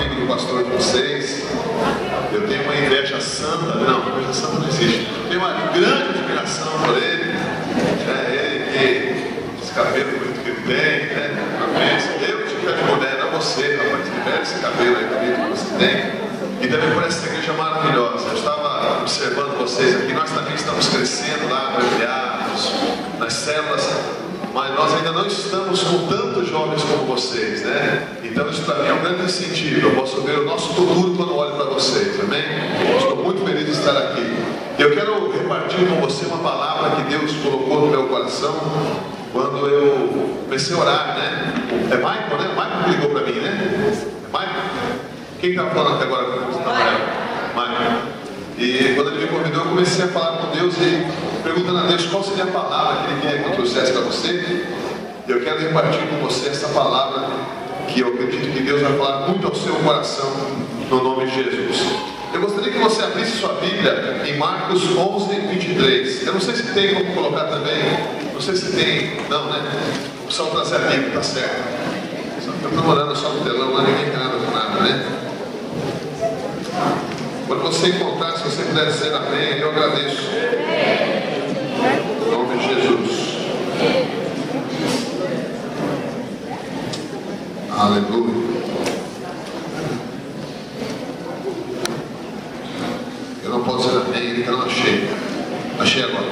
amigo do pastor de vocês. Eu tenho uma inveja santa, não, inveja santa não existe. Eu tenho uma grande admiração por ele. Ele que esse cabelo bonito que ele tem, né? Eu tive de mulher, não você, rapaz, libera esse cabelo aí bonito que você tem. E também por essa igreja maravilhosa. Eu estava observando vocês aqui, nós também estamos crescendo lá, mergulhados nas células, mas nós ainda não estamos com tantos jovens como vocês, né? Então isso para mim é um grande incentivo. Eu posso ver o nosso futuro quando olho para vocês, amém? Estou muito feliz de estar aqui. Eu quero repartir com você uma palavra que Deus colocou no meu coração quando eu comecei a orar, né? É Michael, né? Michael que ligou para mim, né? É Michael? Quem estava falando até agora? Michael. E quando ele me convidou, eu comecei a falar com Deus e perguntando a Deus qual seria a palavra que Ele queria que eu trouxesse para você. Eu quero repartir com você essa palavra que eu acredito que Deus vai falar muito ao seu coração, no nome de Jesus. Eu gostaria que você abrisse sua Bíblia em Marcos 11, 23. Eu não sei se tem como colocar também. Não sei se tem. Não, né? Só trazer a Bíblia, tá certo. Eu estou morando só no telão, lá ninguém tem nada com nada, né? Quando você encontrar, se você puder dizer amém, eu agradeço. Em nome de Jesus. Aleluia. Eu não posso dizer amém, então achei. Achei agora.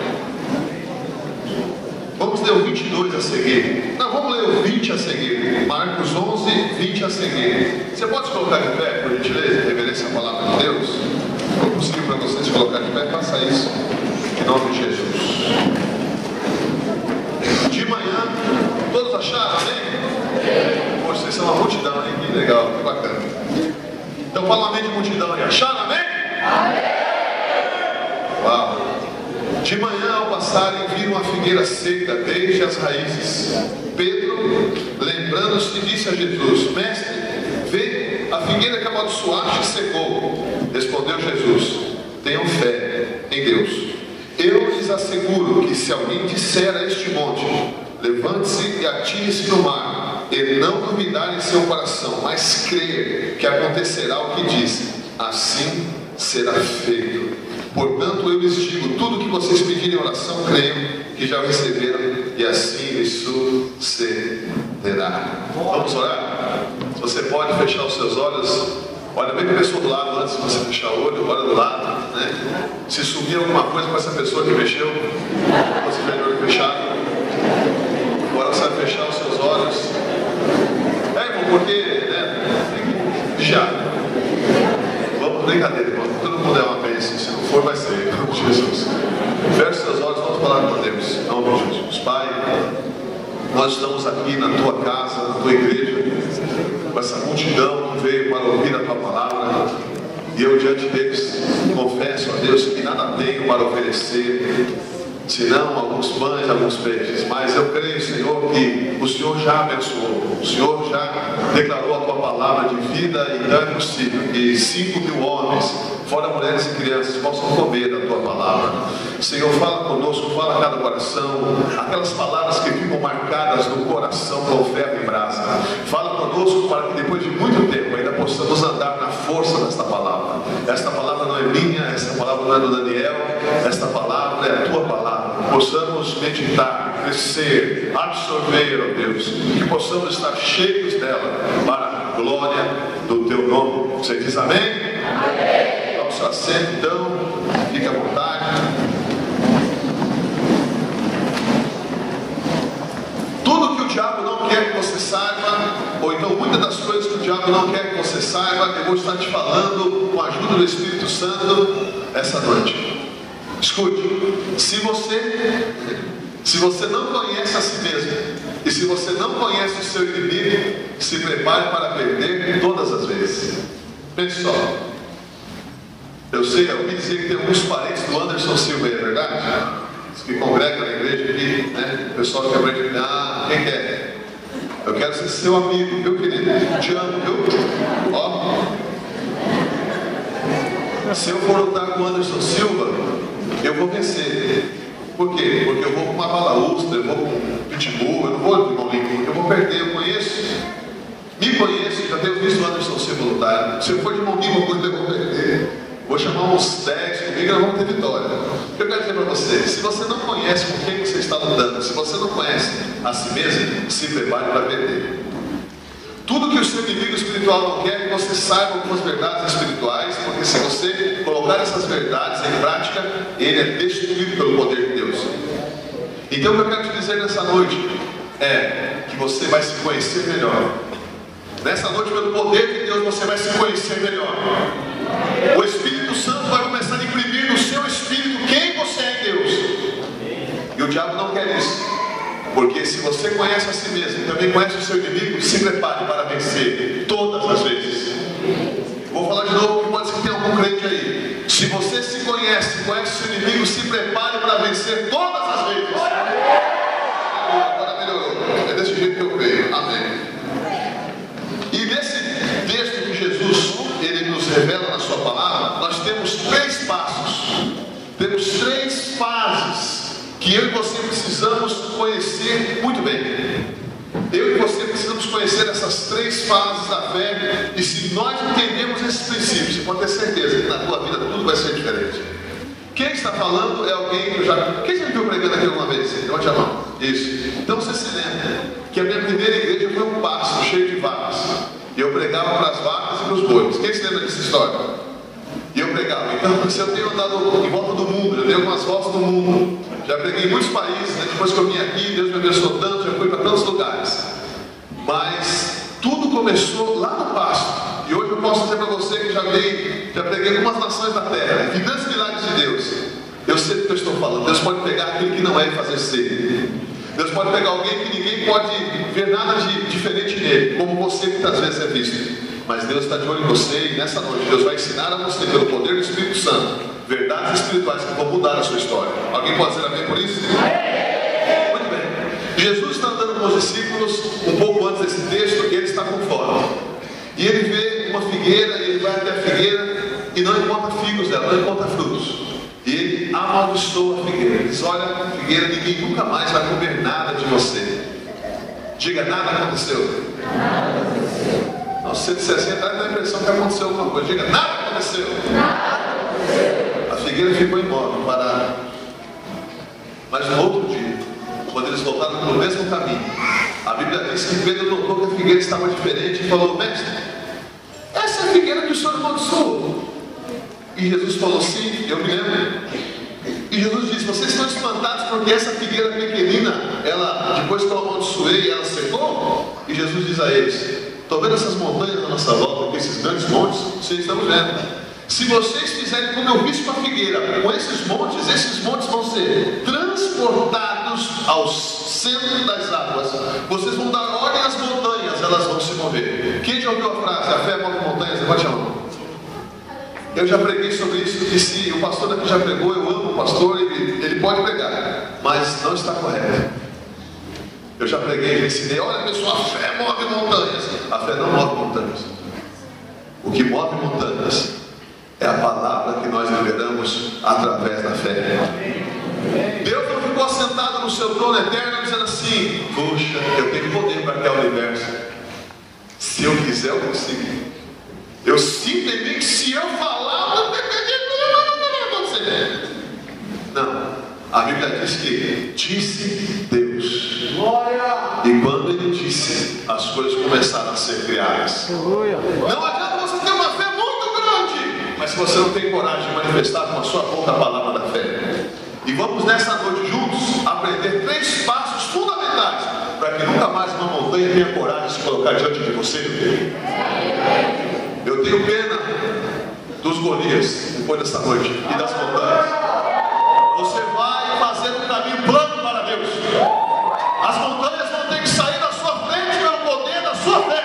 Vamos ler o 22 a seguir. Não, vamos ler o 20 a seguir. Marcos 11, 20 a seguir. Você pode colocar de pé, por gentileza, reverência à palavra de Deus? Vou conseguir para vocês colocar de pé, faça isso. Em nome de Jesus. De manhã, todos acharam, amém? Poxa, vocês são uma multidão, hein? Que legal, que bacana. Então fala amém de multidão aí. Acharam, amém? Amém! Uau! De manhã, ao passarem, viram a figueira seca desde as raízes. Pedro, lembrando-se, disse a Jesus: Mestre, vê, a figueira que amaldiçoaste secou. Respondeu Jesus: Tenham fé em Deus. Eu lhes asseguro que se alguém disser a este monte: levante-se e atire-se no mar, e não duvidar em seu coração, mas crer que acontecerá o que disse, assim será feito. Portanto, eu lhes digo, tudo que vocês pedirem em oração, creiam que já receberam, e assim lhes sucederá. Vamos orar? Se você pode fechar os seus olhos, olha bem para a pessoa do lado antes de você fechar o olho, olha do lado, né? Se sumir alguma coisa com essa pessoa que mexeu, você vai de olho fechado. Agora você vai fechar os seus olhos. Irmão, porque, né? Tem que vigiar. Vamos, brincadeira, irmão. Todo mundo é uma bênção. Se não for, vai ser. Em nome de Jesus. Feche seus olhos, vamos falar com Deus. Em nome de Jesus. Pai, nós estamos aqui na tua casa, na tua igreja, com essa multidão que veio para ouvir a tua palavra. E eu, diante deles, confesso a Deus que nada tenho para oferecer, senão alguns pães, alguns peixes. Mas eu creio, Senhor, que o Senhor já abençoou, o Senhor já declarou a tua palavra de vida, e então é possível que 5.000 homens, fora mulheres e crianças, possam comer da tua palavra. Senhor, fala conosco, fala a cada coração, aquelas palavras que ficam marcadas no coração com ferro e brasa. Fala conosco para que depois de muito tempo ainda possamos andar na força desta palavra. Esta palavra não é minha, esta palavra não é do Daniel, esta palavra é a tua palavra. Possamos meditar, crescer, absorver, ó Deus, que possamos estar cheios dela para a glória do teu nome. Você diz amém? Amém. Vamos ao assento, então, fique à vontade. Tudo que o diabo não quer que você saiba, ou então muitas das coisas que o diabo não quer que você saiba, eu vou estar te falando com a ajuda do Espírito Santo essa noite. Escute, se você não conhece a si mesmo, e se você não conhece o seu inimigo, se prepare para perder todas as vezes. Pense só. Eu sei, eu ouvi dizer que tem alguns parentes do Anderson Silva, é verdade? Que congrega na igreja aqui, né? O pessoal que aprende, quem quer? Eu quero ser seu amigo, viu, querido? Te amo, viu? Ó. Se eu for lutar com o Anderson Silva, eu vou vencer. Por quê? Porque eu vou com uma balaústra, eu vou com um pitbull, eu não vou com um Lincoln, eu vou perder. Eu conheço, me conheço, já tenho visto o Anderson Silva lutar. irmãos 10 comigo, nós vamos ter vitória. Eu quero dizer para você, se você não conhece com quem você está lutando, se você não conhece a si mesmo, se prepare para perder. Tudo que o seu inimigo espiritual não quer é que você saiba algumas verdades espirituais, porque se você colocar essas verdades em prática, ele é destruído pelo poder de Deus. Então o que eu quero te dizer nessa noite é que você vai se conhecer melhor. Nessa noite, pelo poder de Deus, você vai se conhecer melhor. O Espírito Santo vai começar a imprimir no seu espírito quem você é em Deus. E o diabo não quer isso. Porque se você conhece a si mesmo e também conhece o seu inimigo, se prepare para vencer todas as vezes. Vou falar de novo, porque pode ser que tenha algum crente aí. Se você se conhece o seu inimigo, se prepare para vencer todas as vezes. Agora melhorou. É desse jeito que eu creio. Amém. E nesse texto que Jesus ele nos revela na sua palavra, nós temos 3 passos. Temos 3 fases que eu e você precisamos conhecer muito bem. Eu e você precisamos conhecer essas 3 fases da fé. E se nós entendemos esses princípios, você pode ter certeza que na tua vida tudo vai ser diferente. Quem está falando é alguém que eu já... Quem já me viu pregando aqui alguma vez? Levante a mão. Isso. Então você se lembra que a minha primeira igreja foi um pasto cheio de vacas. E eu pregava para as vacas e para os bois. Quem se lembra dessa história? E eu pregava. Então, se eu tenho andado em volta do mundo, eu dei algumas voltas no mundo. Já preguei em muitos países, né? Depois que eu vim aqui, Deus me abençoou tanto, já fui para tantos lugares. Mas tudo começou lá no pasto. E hoje eu posso dizer para você que já preguei em algumas nações da terra. E grandes milagres de Deus. Eu sei do que eu estou falando. Deus pode pegar aquilo que não é e fazer ser. Deus pode pegar alguém que ninguém pode ver nada de diferente nele, como você muitas vezes é visto. Mas Deus está de olho em você e nessa noite Deus vai ensinar a você, pelo poder do Espírito Santo, verdades espirituais que vão mudar a sua história. Alguém pode dizer amém por isso? Muito bem. Jesus está andando com os discípulos um pouco antes desse texto e ele está com fome. E ele vê uma figueira, e ele vai até a figueira e não encontra figos dela, não encontra frutos. E ele amaldiçoa a figueira. Ele diz: olha, figueira, ninguém nunca mais vai comer nada de você. Diga: nada aconteceu. Não, se você disser assim, dá a impressão que aconteceu alguma coisa. Diga: nada aconteceu. A figueira ficou imóvel, parada. Mas no outro dia, quando eles voltaram pelo mesmo caminho, a Bíblia diz que Pedro notou que a figueira estava diferente e falou: mestre, essa é a figueira que o senhor amaldiçoou. E Jesus falou: sim, eu me lembro. E Jesus disse: vocês estão espantados porque essa figueira pequenina, ela, depois que eu amaldiçoei, ela secou? E Jesus diz a eles: estão vendo essas montanhas na nossa volta aqui, esses grandes montes? Vocês estão vendo. Se vocês fizerem como eu fiz com a figueira, com esses montes vão ser transportados ao centro das águas. Vocês vão dar ordem às montanhas, elas vão se mover. Quem já ouviu a frase: a fé move montanhas? Levante a mão. Eu já preguei sobre isso, e se o pastor daqui já pregou, eu amo o pastor, ele pode pregar, mas não está correto. Eu já preguei, já ensinei: olha pessoal, a fé move montanhas. A fé não move montanhas. O que move montanhas é a palavra que nós liberamos através da fé. Deus não ficou sentado no seu trono eterno dizendo assim: puxa, eu tenho poder para criar o universo. Se eu quiser, eu consigo. Eu sinto em mim que se eu falar, não vai acontecer. Não. A Bíblia diz que disse Deus. E quando ele disse, as coisas começaram a ser criadas. Não adianta você ter uma fé muito grande, mas se você não tem coragem de manifestar com a sua boca a palavra da fé. E vamos nessa noite juntos aprender 3 passos fundamentais para que nunca mais uma montanha tenha coragem de se colocar diante de você. Eu tenho pena dos Golias depois dessa noite e das montanhas. Você vai fazer um caminho plano para Deus. As montanhas vão ter que sair da sua frente pelo poder da sua fé.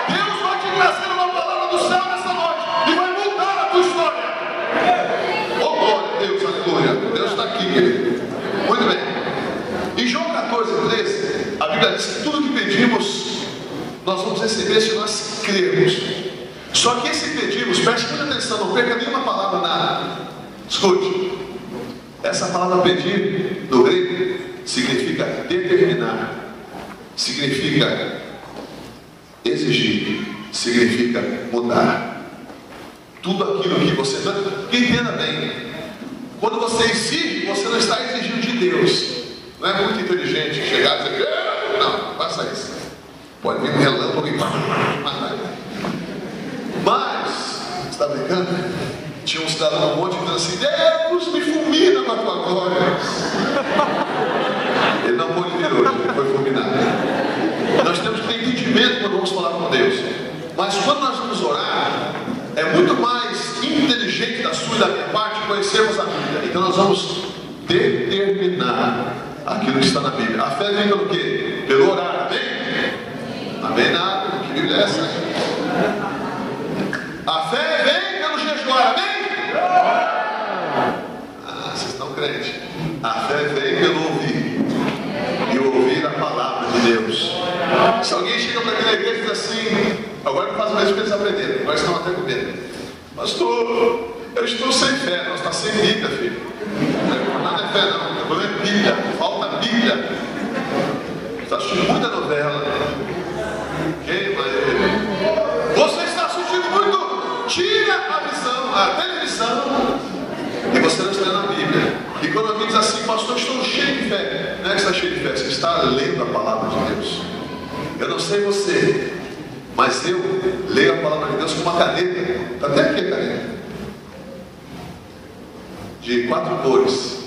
Deus vai te trazer uma palavra do céu nessa noite e vai mudar a tua história. Oh glória a Deus, aleluia. Deus está aqui, querido. Muito bem. Em João 14:13, a Bíblia diz que tudo que pedimos nós vamos receber se nós crermos. Só que esse pedimos, preste muita atenção, não perca nenhuma palavra nada. Escute, essa palavra pedir, no grego, significa determinar, significa exigir, significa mudar. tudo aquilo que você... Porque entenda bem, quando você exige, você não está exigindo de Deus. Não é muito inteligente chegar e dizer, não faça isso. Pode vir um relâmpago e matar. Mas, você está brincando? Tinha um cidadão no monte dizendo assim, Deus me fulmina com a tua glória. Ele não pôde vir hoje, ele foi fulminado. Nós temos que ter entendimento quando vamos falar com Deus. Mas quando nós vamos orar, é muito mais inteligente da sua e da minha parte conhecermos a Bíblia. Então nós vamos determinar aquilo que está na Bíblia. A fé vem pelo quê? Pelo orar, amém? Amém nada, que Bíblia é essa? A fé vem pelo jejuar, amém? Ah, vocês estão crentes. A fé vem pelo ouvir. E ouvir a palavra de Deus. Se alguém chega para aqui na igreja e diz assim, agora não faz mais o que eles aprenderam, agora estão até com medo. Pastor, eu estou sem fé. Não, está sem Bíblia, filho. Nada é fé não, o problema é Bíblia, falta Bíblia. Está assistindo muita novela. Queima ele. Você está assistindo muito. Tira a visão, a televisão, e você não está lendo a Bíblia. E quando alguém diz assim, pastor, estou cheio de fé. Não é que está cheio de fé, você está lendo a palavra de Deus. Eu não sei você, mas eu leio a palavra de Deus com uma caneta. Está até aqui a caneta. De 4 cores.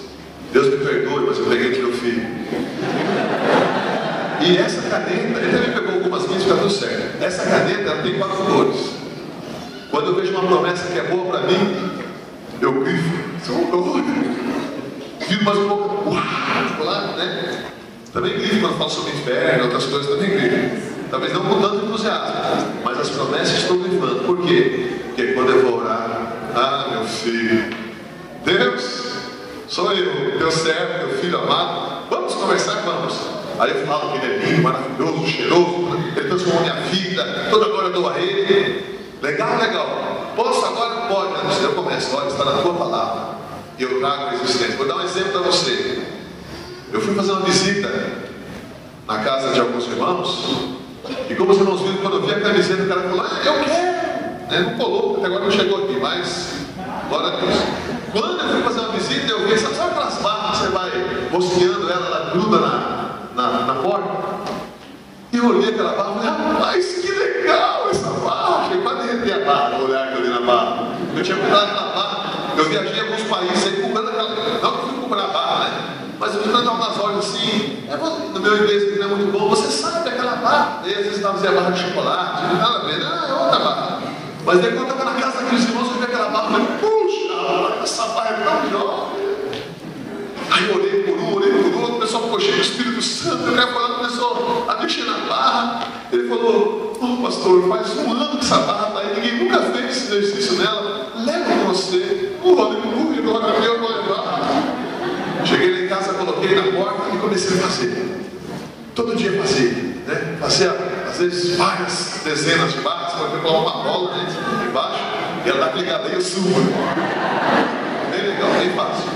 Deus me perdoe, mas eu peguei do meu filho. E essa caneta, ele também pegou algumas minhas e está tudo certo. Essa caneta, ela tem 4 cores. Quando eu vejo uma promessa que é boa para mim, eu grifo. Viro mais um pouco. Uau, né? Também grifo quando falo sobre inferno, outras coisas, também grifo. Talvez não com tanto entusiasmo, mas as promessas estou grifando. Por quê? Porque quando eu vou orar, meu filho, Deus, sou eu, teu servo, teu filho amado, vamos conversar, vamos. Aí eu falo que ele é lindo, maravilhoso, cheiroso, ele transformou minha vida, toda glória eu dou a ele. Legal, legal. Posso agora? Pode. Eu começo, olha, está na tua palavra. E eu trago a existência. Vou dar um exemplo para você. Eu fui fazer uma visita na casa de alguns irmãos. E como os irmãos viram, quando eu vi a camiseta, o cara falou, eu quero. Não colou, até agora não chegou aqui, mas glória a Deus. Quando eu fui fazer uma visita, eu vi, sabe aquelas barras que você vai mosqueando ela, ela gruda na porta? E eu olhei aquela barra e falei, rapaz, que legal essa barra. Cheguei quase a derreter a barra, o olhar que eu li na barra. Eu tinha comprado aquela barra. Eu viajei em alguns países aí comprando aquela. Não que eu fui comprar a barra, né? Mas eu fui comprar umas lojas assim. No meu inglês que não é muito bom, você sabe aquela barra. Daí às vezes estava dizendo barra de chocolate, não tem nada a ver, não, é outra barra. Mas daí quando eu estava na casa daqueles irmãos, eu vi aquela barra e falei, puxa, essa barra é tão jovem. Aí eu olhei por um, olhei por outro, o pessoal ficou cheio do Espírito Santo, o cara falando, começou a mexer na barra. Ele falou, pastor, faz um ano que essa barra está aí, ninguém nunca fez esse exercício nela, leva com você. Aleluia, glória a Deus, vou levar. Cheguei lá em casa, coloquei na porta e comecei a fazer. Todo dia fazia, né? Fazia, às vezes, várias dezenas de barras, porque eu coloco uma bola, né, embaixo, e ela dá clicada e eu subo. Bem legal, bem fácil.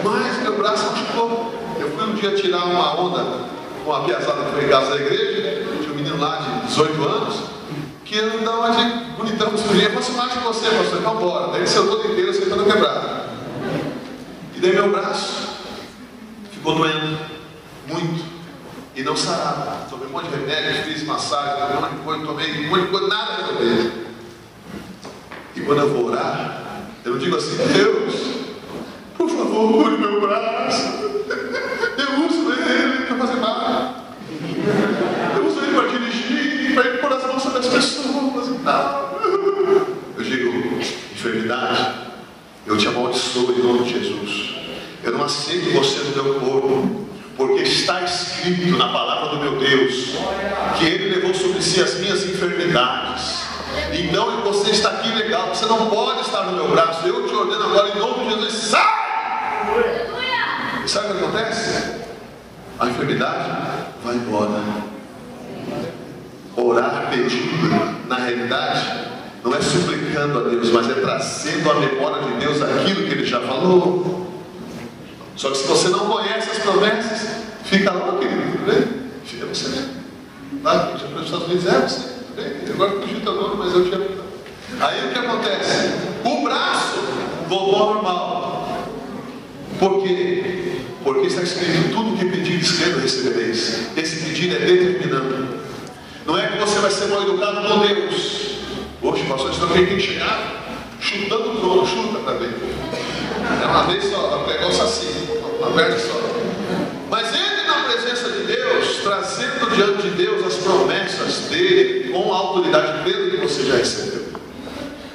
Mas meu braço machucou. Eu fui um dia tirar uma onda com uma piazada que foi em casa da igreja. Tinha um menino lá de 18 anos que andava de bonitão, de sujinha. Fosse mais que você, pastor, então bora. Daí ele saiu todo inteiro, assim, todo quebrado. E daí meu braço ficou doendo muito e não sarava. Tomei um monte de remédio, fiz massagem, tomei um monte de coisa, tomei um monte de coisa, nada resolveu. E quando eu vou orar, eu não digo assim, Deus, por favor, cure meu braço. Eu uso ele para fazer mal. Eu uso ele para dirigir, para ir pôr as mãos sobre as pessoas e tal. Eu digo, enfermidade, eu te amaldiçoo em nome de Jesus. Eu não aceito você no meu corpo, porque está escrito na palavra do meu Deus que Ele levou sobre si as minhas enfermidades. Então você está aqui legal, você não pode estar no meu braço. Eu te ordeno agora em nome de Jesus, sai! E sabe o que acontece? A enfermidade vai embora. Orar pedindo, na realidade, não é suplicando a Deus, mas é trazendo à memória de Deus aquilo que Ele já falou. Só que se você não conhece as promessas, fica lá, querido, tudo bem? Fica você mesmo. Lá, já foi nos Estados Unidos, você, tudo bem? Agora fugiu teu nome, mas eu te amo. Aí o que acontece? O braço voltou ao normal. Por quê? Porque está escrito: tudo que pedir, crendo, recebereis. Esse pedir é determinante. Não é que você vai ser mal educado com Deus. Hoje, pastor, então tem que chegar chutando o trono, chuta para ver. É uma vez só, um negócio assim, uma vez só. Mas entre na presença de Deus, trazendo diante de Deus as promessas dele, com a autoridade plena que você já recebeu.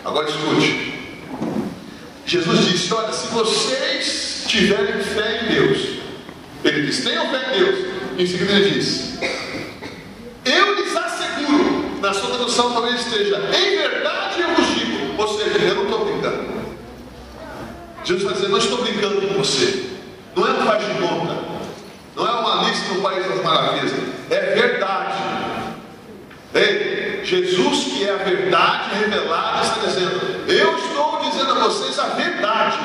Agora escute. Jesus disse: olha, se vocês tiverem fé em Deus, ele disse: tenham fé em Deus. Em seguida ele disse: eu lhes asseguro, na sua tradução talvez esteja, em verdade eu vos digo. Ou seja, eu não estou brincando. Jesus está dizendo: não estou brincando com você. Não é um faz de conta. Não é uma Alice no País das Maravilhas. É verdade. Ei, Jesus, que é a verdade revelada, está dizendo: eu estou dizendo a vocês a verdade.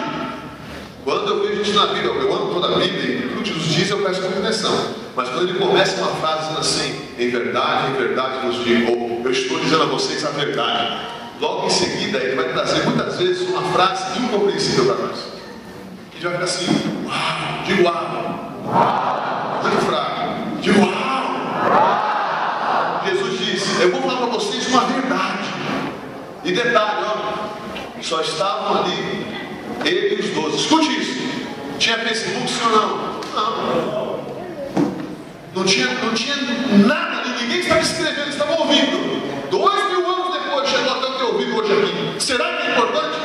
Quando eu vejo isso na Bíblia, eu amo toda a Bíblia, e tudo Jesus diz, eu peço compreensão. Mas quando ele começa uma frase dizendo assim: em verdade vos digo, ou eu estou dizendo a vocês a verdade, logo em seguida ele vai trazer muitas vezes uma frase incompreensível para nós. Que já fica assim: uau, de uau, muito fraco, de uau. Jesus disse: eu vou falar para vocês uma verdade. E detalhe, ó, só estavam ali ele e os 12. Escute isso. Tinha Facebook, sim ou não? Não. Não tinha nada, ninguém estava escrevendo, estavam ouvindo. 2000 anos depois, chegou até o teu ouvido hoje aqui. Será que é importante?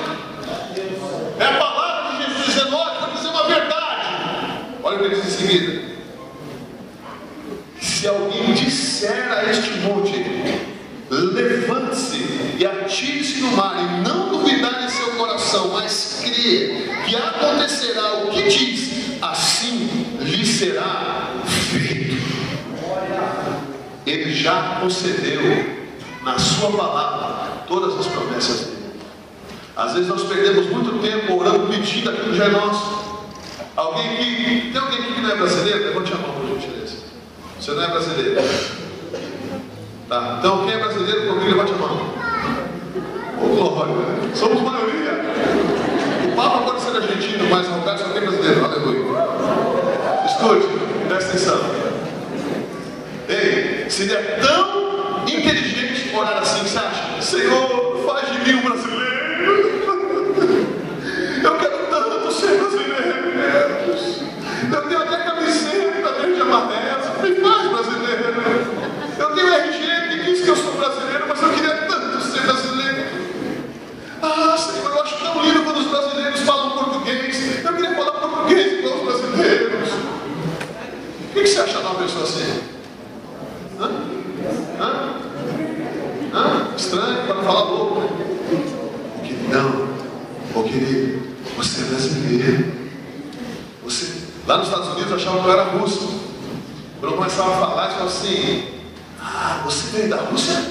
É a palavra de Jesus dizendo: olha, vou dizer uma verdade. Olha o que ele diz em seguida: se alguém disser a este monte, levante-se e atire-se no mar, e não duvidar em seu coração, mas crer que acontecerá o que diz, assim lhe será feito. Ele já concedeu na sua palavra todas as promessas dele. Às vezes nós perdemos muito tempo orando, pedindo aquilo que já é nosso. Tem alguém aqui que não é brasileiro? Levante a mão, por gentileza. Você não é brasileiro? Tá. Então quem é brasileiro comigo, levante a mão. Ô glória, somos maioria. O Papa pode ser argentino, mas no caso só tem brasileiro. Aleluia. Escute, presta atenção. Ei, seria tão inteligente orar assim, que você acha: Senhor, faz de mim um brasileiro. Eu quero tanto ser brasileiro, Deus. Eu tenho até camiseta verde e amarela. Me faz brasileiro. Eu tenho RG que diz que eu sou brasileiro, mas eu queria tanto ser brasileiro. Ah, Senhor, eu acho tão lindo quando os brasileiros falam português. Eu queria falar português igual os brasileiros. O que você acha de uma pessoa assim? Estranho, para não falar louco. Não, querido, você é brasileiro. Lá nos Estados Unidos eu achava que eu era russo. Quando eu começava a falar, eu falava assim: ah, você veio da Rússia?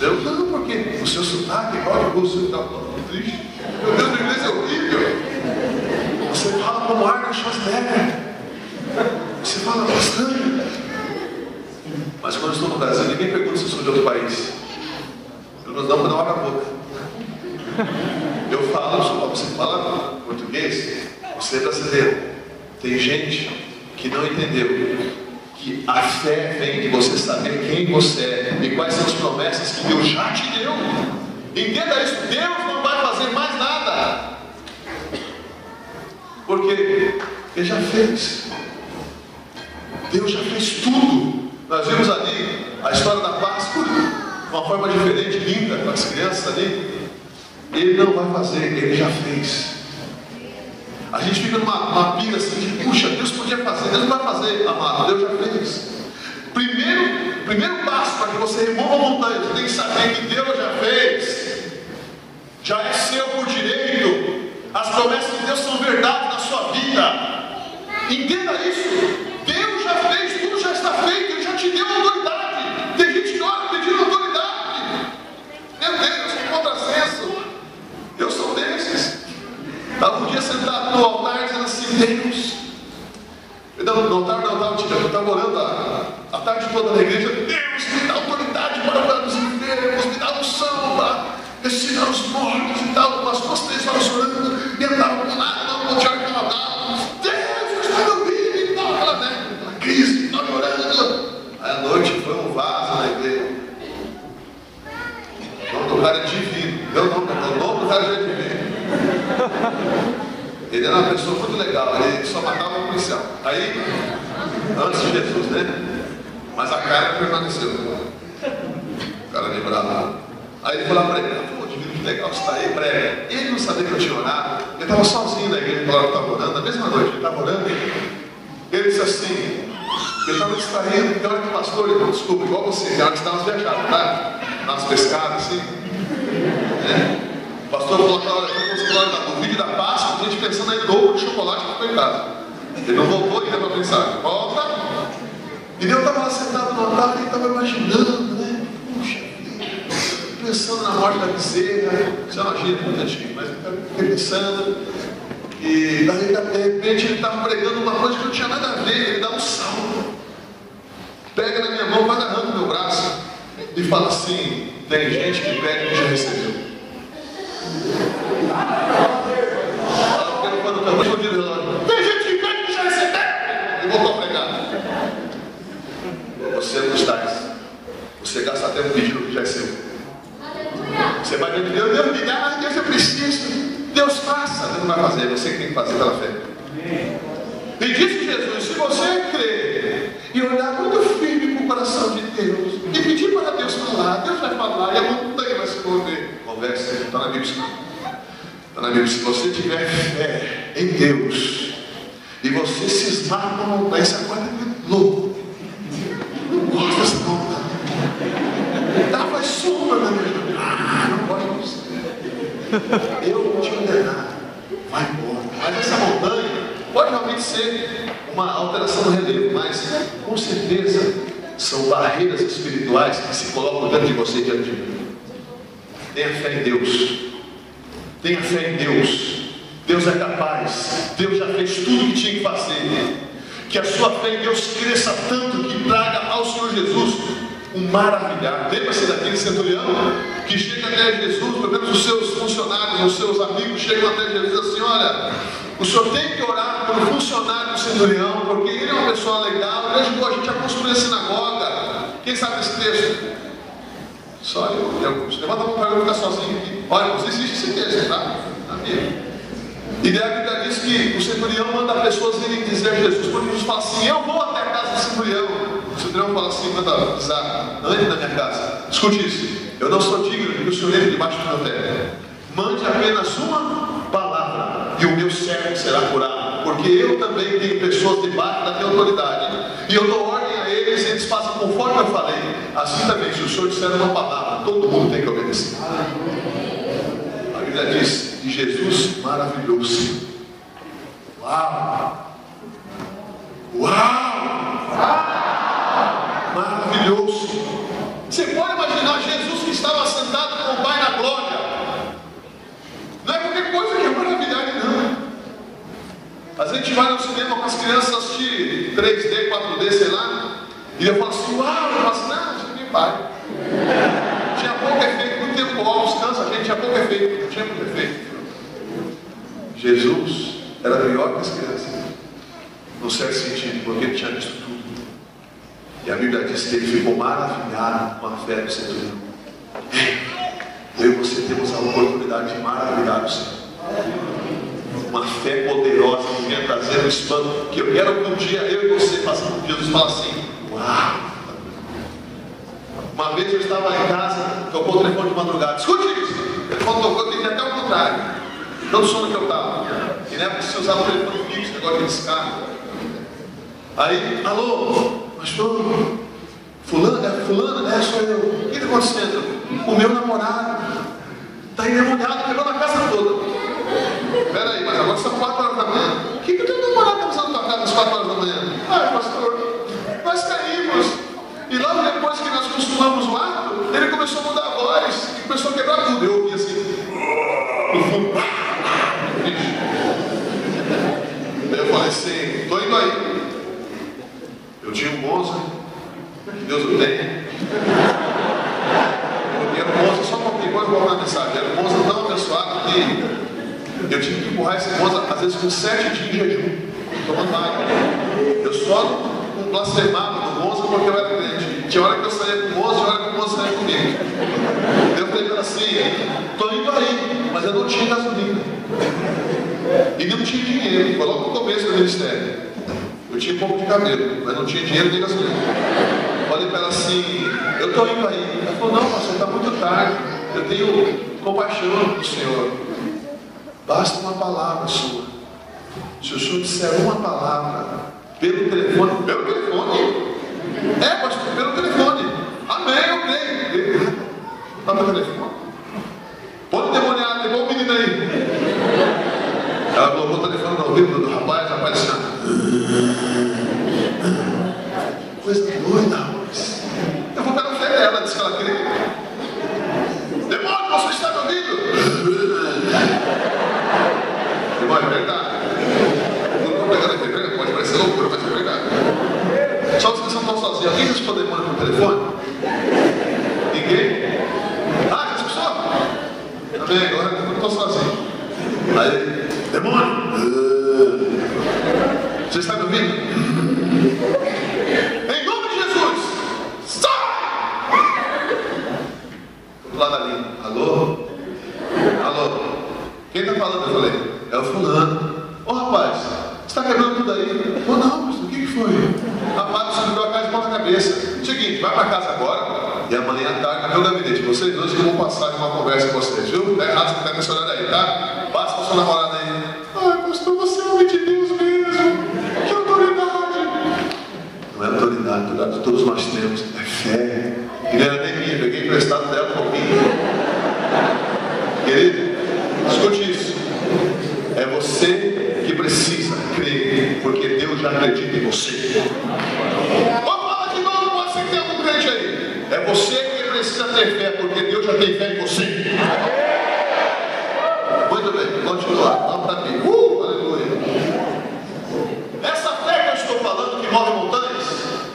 Eu não, por quê? O seu sotaque é igual de russo. Eu estava triste. Meu Deus, meu inglês é horrível. Você fala como Arnold Schwarzenegger. Você fala bastante. Mas quando eu estou no Brasil, ninguém pergunta se eu sou de outro país. Pelo menos não quando eu abro a boca. Eu falo: você fala português? Você é brasileiro. Tem gente que não entendeu que a fé vem de você saber quem você é e quais são as promessas que Deus já te deu. Entenda isso: Deus não vai fazer mais nada, porque Ele já fez. Deus já fez tudo. Nós vimos ali a história da Páscoa de uma forma diferente, linda, com as crianças ali. Ele não vai fazer, Ele já fez. A gente fica numa pira assim de: puxa, Deus podia fazer. Deus não vai fazer, amado, Deus já fez. Primeiro passo para que você remova a montanha, você tem que saber que Deus já fez. Já é seu por direito. As promessas de Deus são verdade na sua vida. Entenda isso. Deus já fez, tudo já está feito. Ele já te deu autoridade. Tem gente que ora pedindo autoridade. Meu Deus, que contrassenso. Eu sou desses. Estava um dia sentado no altar dizendo assim: Deus. No altar eu estava orando a tarde toda na igreja: Deus, me dá autoridade para orar nos enfermos, me dá unção para ressuscitar os mortos e tal, umas 3 horas chorando, e andava com nada, não tinha que andar. Deus está me ouvindo e tal, aquela crise, estava orando. Aí à noite foi um vaso na igreja. O nome do cara é Divino. O nome do cara já é Divino. Ele era uma pessoa muito legal, ele só matava o policial. Aí, antes de Jesus, né? Mas a cara permaneceu. O cara lembrava. Aí ele foi lá pregar. Pô, Divino, que legal, você está aí, prega. Ele não sabia que eu tinha orado. Ele estava sozinho na igreja, na hora que estava orando. Na mesma noite, ele estava orando. Ele disse assim, ele estava distraído. Tem hora que o pastor, ele, desculpa, igual você, tem hora que você estava viajando, tá? Nas pescadas, assim. O pastor falou na hora do vídeo da Páscoa, a gente pensando em dobro de chocolate que foi em casa. Ele não voltou ainda para pensar. Volta. E Deus estava lá sentado no altar e estava imaginando, né? Puxa vida, pensando na morte da bezerra. Isso é uma gíria muito antiga, mas ele estava pensando. E daí, de repente, ele estava pregando uma coisa que não tinha nada a ver. Ele dá um salto, pega na minha mão, vai agarrando no meu braço e fala assim: tem gente que pede e já recebeu. Tem gente que pede que já recebeu. E voltou a pregar. Você não está. Você gasta tempo pedindo o que já recebeu. Você vai dizer, Deus me dá, Deus eu preciso. Deus faça. Deus não vai fazer, você que tem que fazer pela fé. E disse Jesus: se você crer e olhar muito firme para o coração de Deus e pedir para Deus falar, Deus vai falar e a montanha vai se mover. Conversa, está na Bíblia. Está na Bíblia. Se você tiver fé em Deus e você cismar com a montanha, essa coisa é louco. Não gosto dessa montanha. Dava sombra na minha vida. Não gosto disso. Eu vou te condenar. Vai embora. Mas essa montanha pode realmente ser uma alteração do relevo, mas com certeza são barreiras espirituais que se colocam dentro de você diante de mim. Tenha fé em Deus. Tenha fé em Deus. Deus é capaz. Deus já fez tudo o que tinha que fazer. Que a sua fé em Deus cresça tanto que traga ao Senhor Jesus um maravilhar. Lembra-se daquele centurião que chega até Jesus, pelo menos os seus funcionários, os seus amigos chegam até Jesus e dizem assim: olha, o senhor tem que orar pelo funcionário do centurião, porque ele é uma pessoa legal, ele ajudou a gente a construir a sinagoga. Quem sabe esse texto? Só eu. Levanta a mão para eu ficar sozinho aqui. Olha, não existe esse texto, tá? E daí a Bíblia diz que o centurião manda pessoas irem dizer a Jesus, porque Jesus fala assim: eu vou até a casa do centurião. O centurião fala assim: manda avisar, ande na minha casa. Escute isso: eu não sou digno de que o senhor entre debaixo do meu teto. Mande apenas uma palavra e o meu servo será curado, porque eu também tenho pessoas debaixo da minha autoridade e eu dou ordem a eles e eles fazem conforme eu falei. Assim também, se o senhor disser uma palavra, todo mundo tem que obedecer. A Bíblia diz de Jesus maravilhoso. Uau! Uau! Maravilhoso! Você pode imaginar Jesus que estava sentado com o Pai na glória. Não é qualquer coisa que é maravilhar, não. A gente vai no cinema com as crianças assistir 3D, 4D, sei lá, e eu falo assim: uau! Eu falo assim: não, isso é meu pai. Tinha pouco efeito, muito tempo o óculos cansa a gente, tinha pouco efeito, não tinha muito efeito. Jesus era melhor que as crianças, num certo sentido, porque ele tinha visto tudo. E a Bíblia diz que ele ficou maravilhado com a fé do centurião. Eu e você temos a oportunidade de maravilhar o Senhor. Uma fé poderosa que venha trazer um espanto, que eu quero que um dia eu e você façamos. Jesus fala assim: uau! Uma vez eu estava em casa, tocou o telefone de madrugada. Escute isso! O telefone tocou, eu tentei até o contrário. Não sono que eu estava. E na época você usava o telefone fixo, negócio de discar. Aí, alô, pastor, fulano, sou eu. O que está acontecendo? O meu namorado está endemoniado, pegou na casa toda. Peraí, mas agora são 4 horas da manhã. O que o teu namorado está fazendo na tua casa às 4 horas da manhã? Ah, pastor, nós caímos. E logo depois que nós consumamos o ato, ele começou a mudar a voz e começou a quebrar tudo. Eu ouvi assim, no fundo. Aí eu falei assim: estou indo aí. Eu tinha um Monza, que Deus o tenha. Eu tinha um Monza só para depois eu vou mandar mensagem. Eu tive que empurrar esse moço, às vezes com 7 dias de jejum, tomando água. Eu só um blasfemava do moço porque eu era crente. Tinha hora que eu saía com o moço, tinha hora que o moço saía comigo. Eu falei para assim, estou indo aí, mas eu não tinha gasolina. E não tinha dinheiro, foi logo no começo do ministério. Eu tinha um pouco de cabelo, mas não tinha dinheiro nem gasolina. Falei para ela assim, eu estou indo aí. Ela falou, não, pastor, está muito tarde. Eu tenho compaixão do Senhor. Basta uma palavra sua. Se o Senhor disser uma palavra pelo telefone, pastor, pelo telefone. Amém, eu creio. Está no telefone. Põe o demoniado, igual o menino aí. Ela colocou o telefone no ouvido do rapaz assim, coisa doida, rapaz. Eu vou pela fé dela, disse que ela queria. Demônio, você está me ouvindo? Demônio, é verdade. Não estou pegando aqui, pode parecer loucura, mas é verdade. Só vocês não estão sozinhos. Alguém respondeu demônio por telefone? Ninguém? Ah, já escutou? Amém, agora eu não estou sozinho. Aí, demônio! Você está me ouvindo? Em nome de Jesus! Sai! Do lado ali. Alô? Alô? Quem está falando? Eu falei, é o fulano. Ô rapaz, você está quebrando tudo aí? Ô não, mas o que foi? Rapaz, você subiu a casa de ponta cabeça. Seguinte, vai para casa agora e amanhã à tarde no meu gabinete. Vocês dois que vão passar de uma conversa com vocês, viu? Tá errado, você está mencionando aí, tá? Passa para sua namorada aí. Ai, pastor, você é homem de Deus mesmo. Que autoridade. Não é autoridade que todos nós temos. É fé. E não era nem minha, peguei emprestado dela um pouquinho. Querido, escute isso. É você que precisa crer, porque Deus já acredita em você. Vamos falar de novo, pode ser que tenha algum crente aí. É você que precisa ter fé, porque Deus já tem fé em você. Muito bem, continua. Vamos para mim. Aleluia. Essa fé que eu estou falando, que move montanhas,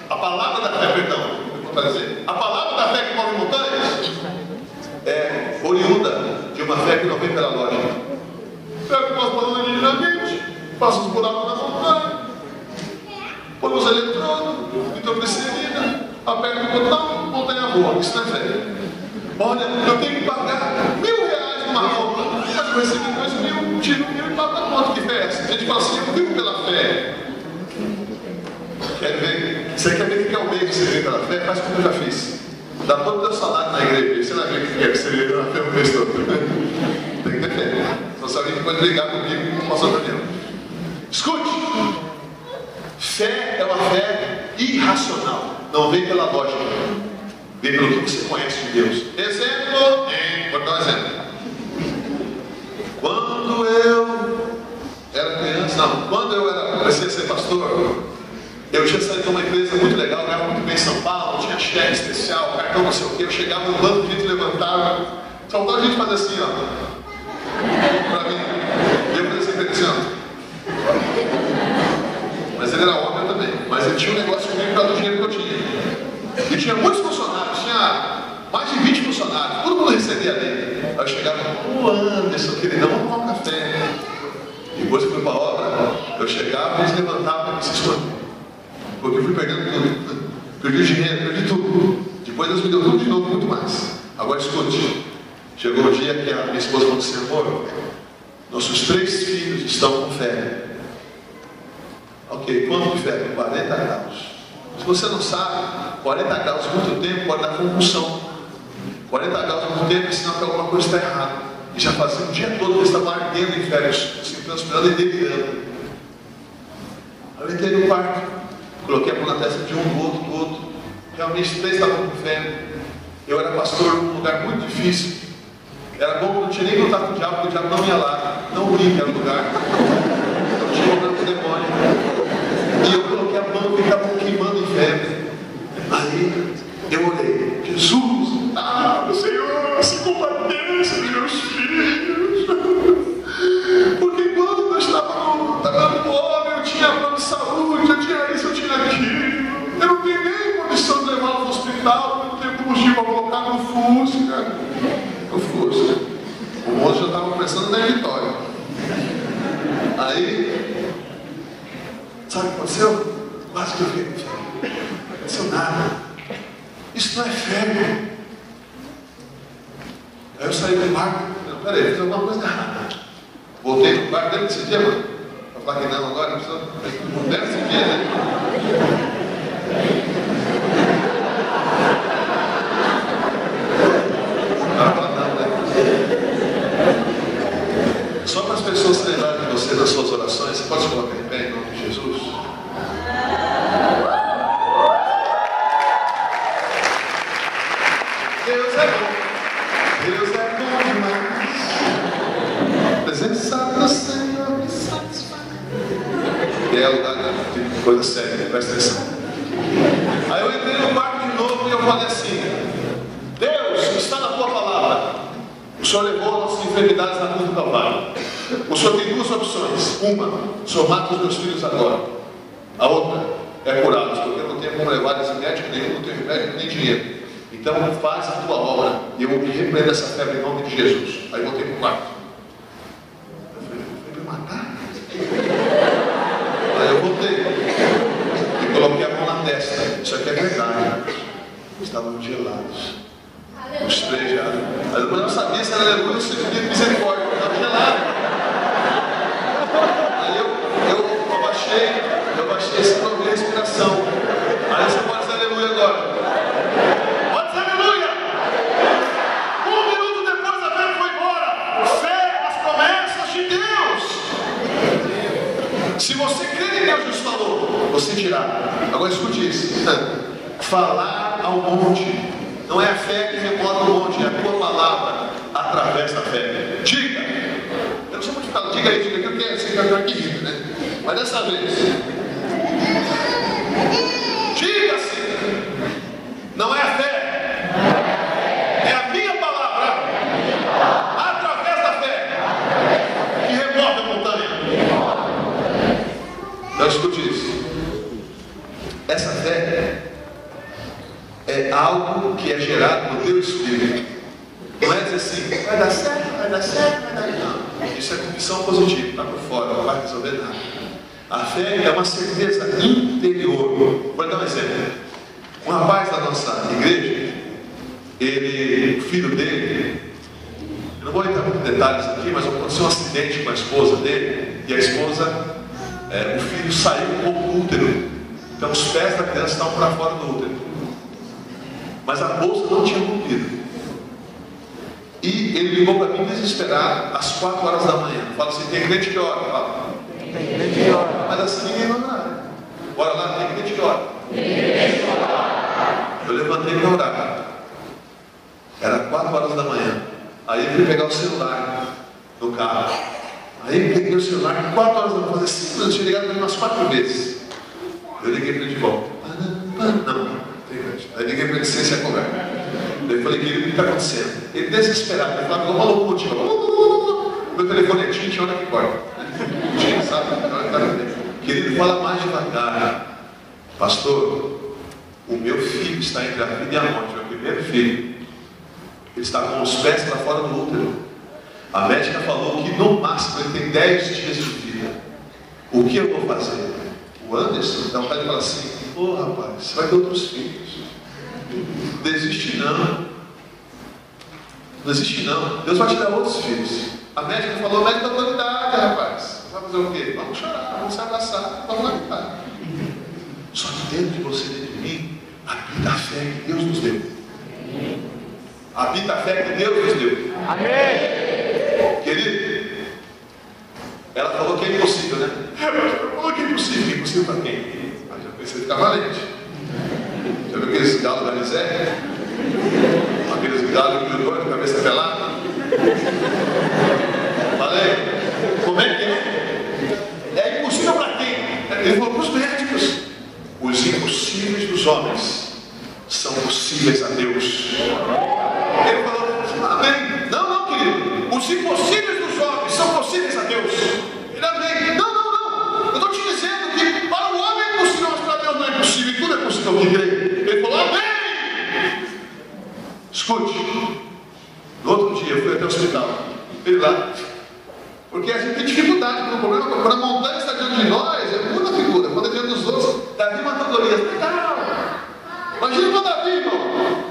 a palavra da fé, perdão, vou dizer, a palavra da fé que move montanhas é oriunda de uma fé que não vem pela lógica. Pego umas bananinhas na mente, faço os buracos na montanha, põe os eletrodos, nitroglicerina, aperto o botão, montanha voa. Isso não é fé. Olha, eu tenho que pagar R$1.000 numa roupa, mas eu recebi 2.000, tiro 1.000 e pago a conta. Que fé é essa? A gente fala assim, eu vivo pela fé. Quer ver? Você quer ver o que é o meio que você vive pela fé? Faz como eu já fiz. Dá todo o teu salário na igreja. Você vai ver o que é que você vive pela fé o mês todo. Tem que ter fé. Só alguém pode brigar comigo com o pastor Daniel. Escute! Fé é uma fé irracional. Não vem pela lógica. Vem pelo que você conhece de Deus. Exemplo, vou dar um exemplo. Quando eu era criança, quando eu comecei a ser pastor, eu tinha saído de uma empresa muito legal, ganhava muito bem em São Paulo, tinha cheque especial, cartão não sei o quê. Eu chegava no banco, a gente levantava, só faltava a gente fazer assim, ó. Pra mim. E eu pensei assim, ó. Mas ele era homem também. Mas ele tinha um negócio comigo por causa do dinheiro que eu tinha. E tinha muitos funcionários, tinha mais de 20 funcionários. Todo mundo recebia dele. Aí eu chegava, Anderson, queridão, vamos tomar um café. Depois que eu fui para a obra, eu chegava, eles levantavam e se escondiam. Porque eu fui perdendo tudo. Perdi o dinheiro, perdi tudo. Depois Deus me deu tudo de novo, muito mais. Agora escute. Chegou o dia que a minha esposa falou assim, amor, nossos 3 filhos estão com febre. Ok, quanto de febre? 40 graus. Se você não sabe, 40 graus muito tempo pode dar convulsão. 40 graus muito tempo é sinal que alguma coisa está errada. E já fazia o dia todo que eles estavam ardendo em febre, assim, transpirando e delirando. Eu entrei no quarto, coloquei a mão na testa de um, do outro. Realmente 3 estavam com febre. Eu era pastor num lugar muito difícil. Era bom que não tinha nem que lutar com o diabo, porque o diabo não ia lá. Não brinca, era o lugar. Eu tinha problema com o demônio. E eu coloquei a mão e estavam queimando em febre. Aí eu olhei, Jesus, meu Senhor, se compadeça dos meus filhos. Porque quando eu estava pobre, eu tinha plano de saúde, eu tinha isso, eu tinha aquilo. Eu não tenho nem condição de levá-lo para o hospital, eu não tenho combustível para colocar no Fusca. O moço já estava pensando na vitória. Aí, sabe o que aconteceu? Quase que eu fiquei com fé. Não aconteceu nada. Isso não é fé. Aí eu saí do quarto. Não, peraí, fiz alguma coisa errada. Voltei no quarto dentro desse dia, mano. Pra falar que não agora, não precisa. Dentro desse dia, né? Só para as pessoas se lembrarem de você nas suas orações, você pode se colocar em pé em nome de Jesus? Deus é bom. Deus é bom demais. Presença do Senhor me satisfaz. E é lugar de coisa séria, presta atenção. Aí eu entrei no quarto de novo e eu falei assim: Deus, está na tua palavra. O Senhor levou nossas enfermidades na cruz do Calvário. O Senhor tem duas opções. Uma, o Senhor mata os meus filhos agora. A outra é curá-los, porque eu não tenho como levar esse médico nenhum, não tenho remédio nem dinheiro. Então faz a tua obra e eu repreendo essa febre em nome de Jesus. Aí eu voltei para o quarto. Eu falei, foi para matar? Aí eu voltei e coloquei a mão na testa. Isso aqui é verdade. Estavam gelados. Os três já. Aí depois eu não sabia se era aleluia ou se era misericórdia. Estava gelado. Aí eu baixei esse problema de respiração. Aí você pode dizer aleluia agora. Pode dizer aleluia! 1 minuto depois a fé foi embora. Fé nas promessas de Deus. Se você crê em Deus, Jesus falou, você dirá. Agora escute isso. Falar ao monte. Não é a fé que remoda o monte, é a tua palavra através da fé. Diga. Eu não sou muito falado, diga aí, que eu quero ser melhor que rico, né? Mas dessa vez, diga-se. Não é a fé, é a minha palavra através da fé que remove a montanha. Então escute isso. Essa fé é algo que é gerado no teu espírito. Não é dizer assim, vai dar certo, vai dar certo, vai dar não. Isso é convicção positiva, está por fora, não vai resolver nada. A fé é uma certeza interior. Vou dar um exemplo. Um rapaz da nossa igreja, o filho dele, eu não vou entrar em detalhes aqui, mas aconteceu um acidente com a esposa dele, e a esposa, o filho saiu um pouco do útero. Então os pés da criança estavam para fora do útero. Mas a bolsa não tinha rompido. E ele ligou para mim desesperado, às 4 horas da manhã. Fala assim, tem crente que ora? Fala. Tem crente que ora. Mas assim ninguém não ora. Bora lá, tem crente que ora. Eu levantei para orar. Era 4 horas da manhã. Aí eu fui pegar o celular no carro. Aí eu peguei o celular, 4 horas da manhã, fazer 5 minutos, tinha ligado para mim umas 4 vezes. Eu liguei para ele de volta. Não. Aí liguei para ele sem se conversa. Eu falei, querido, o que está acontecendo? Ele desesperado, ele falava, igual maluco contigo. Meu telefone é tinte, hora que corta. Tinte, sabe? Querido, fala mais devagar. Pastor, o meu filho está entre a vida e a morte, meu primeiro filho. Ele está com os pés para fora do útero. A médica falou que no máximo ele tem 10 dias de vida. O que eu vou fazer? O Anderson, então, ele fala assim, rapaz, você vai ter outros filhos. Desiste não. Desiste não. Deus vai te dar outros filhos. A médica falou, médica da autoridade, rapaz. Vai fazer o quê? Vamos chorar, vamos se abraçar, vamos lamentar. Só que dentro de você, dentro de mim, habita a fé que Deus nos deu. Habita a fé que Deus nos deu. Amém. Querido, ela falou que é impossível, né? Ela falou que é impossível. Impossível para quem? Ah, já pensei ficar valente. Já viu aqueles galos da miséria? Aqueles galos de dor, de cabeça pelada? Falei, como é que é? É impossível para quem? Ele falou para os médicos. Os impossíveis dos homens são possíveis a Deus. Ele falou, amém? Não, querido. Os impossíveis dos homens são possíveis a Deus. Ele, amém? Não. Eu estou te dizendo que para o homem é impossível, mas para Deus não é impossível. E tudo é possível que crê. Ele falou, amém? Escute. No outro dia eu fui até o hospital. Ele lá. Porque a gente tem dificuldade com o problema quando a montanha está diante de nós, é muita figura. Quando é diante dos outros, Davi matou Golias. Legal! Imagina para Davi, irmão.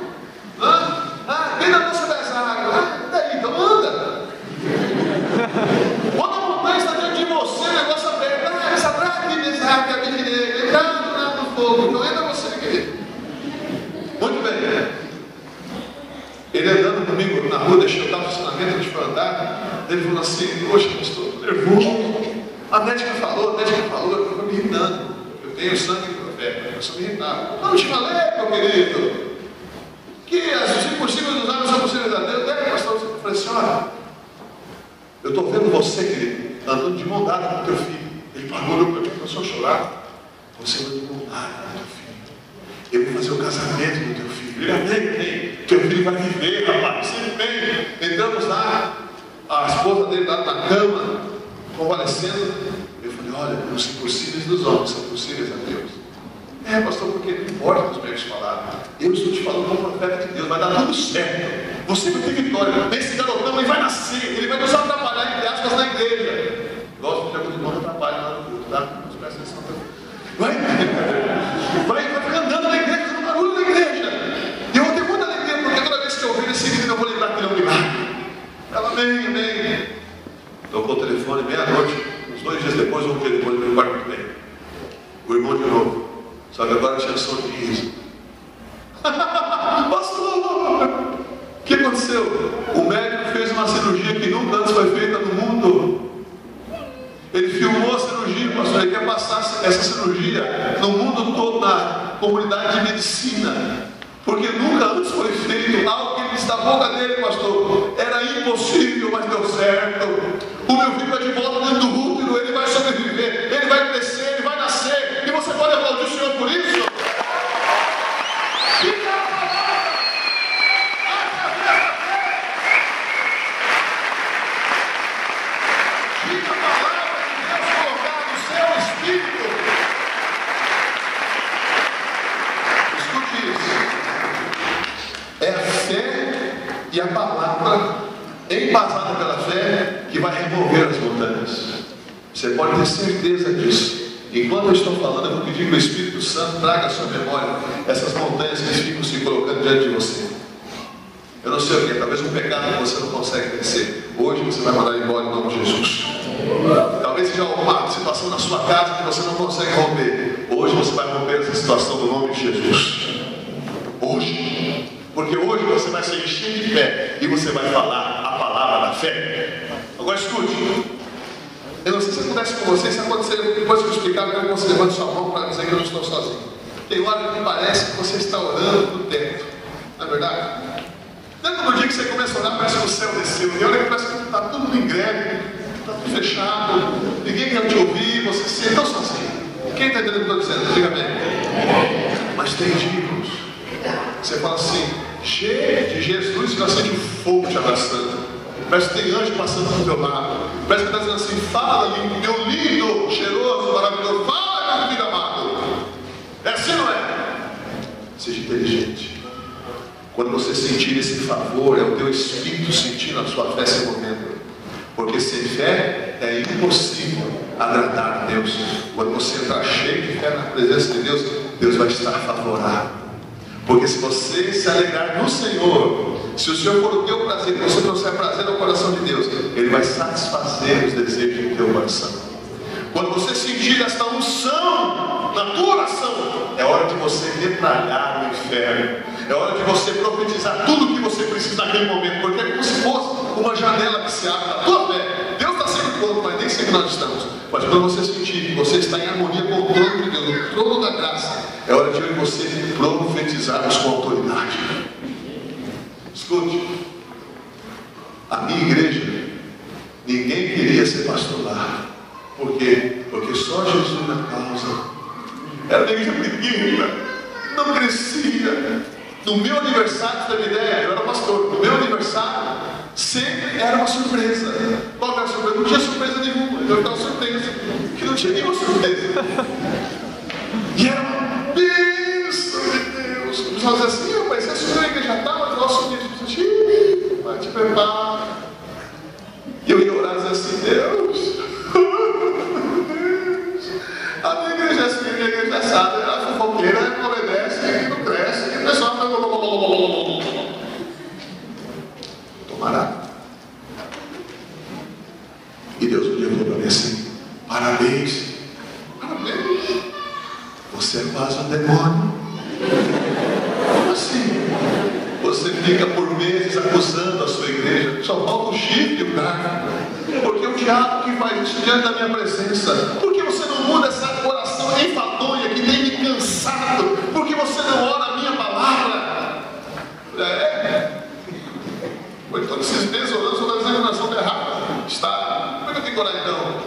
Quem não dança dessa água? Daí, então anda. Quando a montanha está diante de você, o negócio aberto. Essa praga, Mesaque, Abednego, entrando no fogo. Então entra você aqui. Muito bem. Ele andando comigo na rua, deixou o carro no estacionamento, a gente foi andar. Ele falou assim: poxa, eu estou nervoso. A médica falou, eu estou me irritando. Eu tenho sangue no pé, eu sou me irritado. Não te falei, meu querido, que as impossíveis dos homens são possíveis a Deus. Daí, pastor, eu falei assim: olha, eu estou vendo você, querido, andando de mão dada com teu filho. Ele olhou para mim e começou a chorar. Você anda de mão dada com teu filho. Eu vou fazer o casamento do teu filho. Ele, amém. Teu filho vai viver, rapaz. Ele vem. Entramos lá, a esposa dele lá na cama, convalescendo. Eu falei: olha, os impossíveis dos homens são possíveis a Deus. Pastor, porque não importa o que os médicos falaram. Eu estou te falando como profeta de Deus, vai dar tudo certo. Você vai ter vitória. Esse garotão, ele vai nascer, ele vai nos atrapalhar, entre aspas, na igreja. Gosto de algum irmão que atrapalha lá no culto, tá? Não presta atenção também. Vai ficar andando na igreja, fazendo barulho na igreja. E eu vou ter muita alegria, porque toda vez que eu vejo esse menino, eu vou lembrar que ele é um milagre. Ela, amém. Tocou o telefone, meia-noite. Uns 2 dias depois, eu voltei depois do meu quarto muito bem. O irmão de novo. Só que agora tinha sorriso. Pastor, o que aconteceu? O médico fez uma cirurgia que nunca antes foi feita no mundo. Ele filmou a cirurgia, pastor. Ele quer passar essa cirurgia no mundo todo, na comunidade de medicina. Porque nunca antes foi feito algo que ele disse da boca dele, pastor. Era impossível, mas deu certo. O meu filho vai de volta dentro do útero, ele vai sobreviver, ele vai crescer, ele vai nascer. E você pode aplaudir o Senhor por isso? E a palavra, embasada pela fé, que vai remover as montanhas. Você pode ter certeza disso. Enquanto eu estou falando, eu vou pedir que o Espírito Santo traga à sua memória essas montanhas que ficam se colocando diante de você. Eu não sei o que, talvez um pecado que você não consegue vencer. Hoje você vai mandar embora em nome de Jesus. Talvez seja alguma situação na sua casa que você não consegue romper. Hoje você vai romper essa situação no nome de Jesus. Hoje. Porque hoje você vai ser cheio de fé e você vai falar a palavra da fé. Agora escute. Eu não sei se acontece com você, se acontecer, depois que eu explicar, eu quero que você levante sua mão para dizer que eu não estou sozinho. Tem hora que parece que você está orando no teto. Não é verdade? Não é como o dia que você começa a orar, parece que o céu desceu. Tem hora que parece que está tudo em greve, está tudo fechado, ninguém quer te ouvir, você se sente tão sozinho. Quem está entendendo o que eu estou dizendo? Diga amém. Mas tem dias. Você fala assim, cheio de Jesus, que sente o fogo te abraçando. Parece que tem anjo passando do teu lado. Parece que está dizendo assim, fala, meu lindo, cheiroso, maravilhoso, fala, meu filho amado. É assim, não é? Seja inteligente. Quando você sentir esse favor, é o teu espírito sentindo a sua fé se movendo. Porque sem fé é impossível agradar a Deus. Quando você está cheio de fé na presença de Deus, Deus vai estar favorável. Porque se você se alegrar no Senhor, se o Senhor for o teu prazer, se você trouxer prazer ao coração de Deus, Ele vai satisfazer os desejos do teu coração. Quando você sentir esta unção na tua oração, é hora de você metralhar o inferno. É hora de você profetizar tudo o que você precisa naquele momento, porque é como se fosse uma janela que se abre na tua fé. Deus está sempre pronto, mas nem sempre nós estamos. Mas quando você sentir que você está em harmonia com o trono de Deus, o trono da graça, é hora de eu e você profetizarmos com autoridade. Escute, a minha igreja, ninguém queria ser pastor lá. Por quê? Porque só Jesus na causa. Era uma igreja pequena, não crescia. No meu aniversário, você tem ideia? Eu era pastor. No meu aniversário, sempre era uma surpresa. Qual era a surpresa? Não tinha surpresa nenhuma. Eu estava surpreso, que não tinha nenhuma surpresa. E era uma bênção de Deus. O pessoal dizia assim, eu pensei, se a igreja estava, nosso filho, vai te preparar. E eu ia orar e dizer assim, Deus, A minha igreja é assim, a minha igreja é assada, ela é fofoqueira, ela não obedece, e não cresce, e o pessoal fala. Tomará. E Deus um dia falou para mim assim: parabéns, parabéns, você é quase um demônio. Como assim? Você fica por meses acusando a sua igreja, só falta o chifre e o garfo, porque o diabo que faz isso diante da minha presença. Por que você não muda essa oração enfadonha que tem me cansado? Por que você não ora a minha palavra? Ou então esses meses orando sobre a examinação errada. Está. Como é que eu tenho que orar então?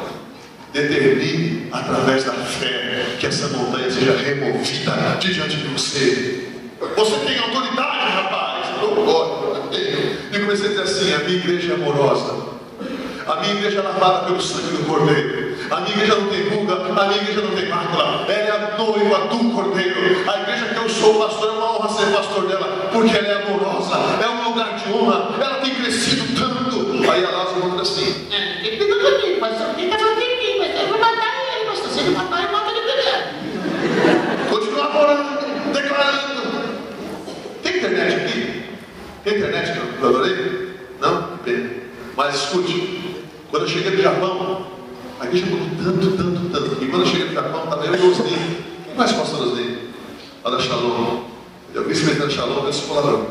Determine através da fé que essa montanha seja removida de diante de você. Você tem autoridade, rapaz? Eu tenho. E comecei a dizer assim: a minha igreja é amorosa, a minha igreja é lavada pelo sangue do Cordeiro, a minha igreja não tem ruga, a minha igreja não tem mácula, ela é a noiva do Cordeiro. A igreja que eu sou pastor, é uma honra ser pastor dela, porque ela é amorosa, é um lugar de honra, ela tem crescido tanto. Aí ela se encontra assim: quem tem tudo aqui, pastor? Quem está falando de mim? Mas eu vou matar ele, pastor. Se ele matar, ele mata ele primeiro. Continua orando, declarando. Tem internet aqui? Tem internet que eu adorei? Não? Tem. Mas escute, quando eu cheguei no Japão, a igreja mudou tanto. E quando eu cheguei no Japão, estava eu e o Osni. Quem mais pastor Osni? Lá da Shalom. Eu vice-presidente da Shalom, eu sou colaborador.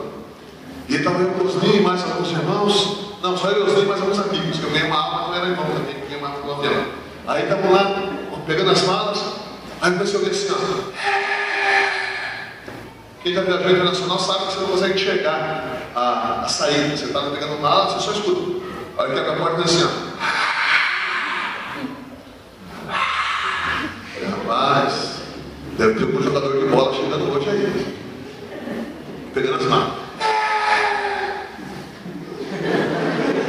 E estava eu com o Osni, mais alguns irmãos. Não, só eu e o Osni e mais alguns amigos, que eu ganhei uma alma, não era irmão também, eu ganhei uma alma no avião. Aí estavam lá, pegando as malas, aí comecei a ouvir assim, ó. Quem já viajou internacional sabe que você não consegue enxergar a saída. Você está pegando mala, você só escuta. Aí que abre a porta e diz assim, ó. Rapaz, deve ter um jogador de bola chegando hoje aí. Pegando as malas.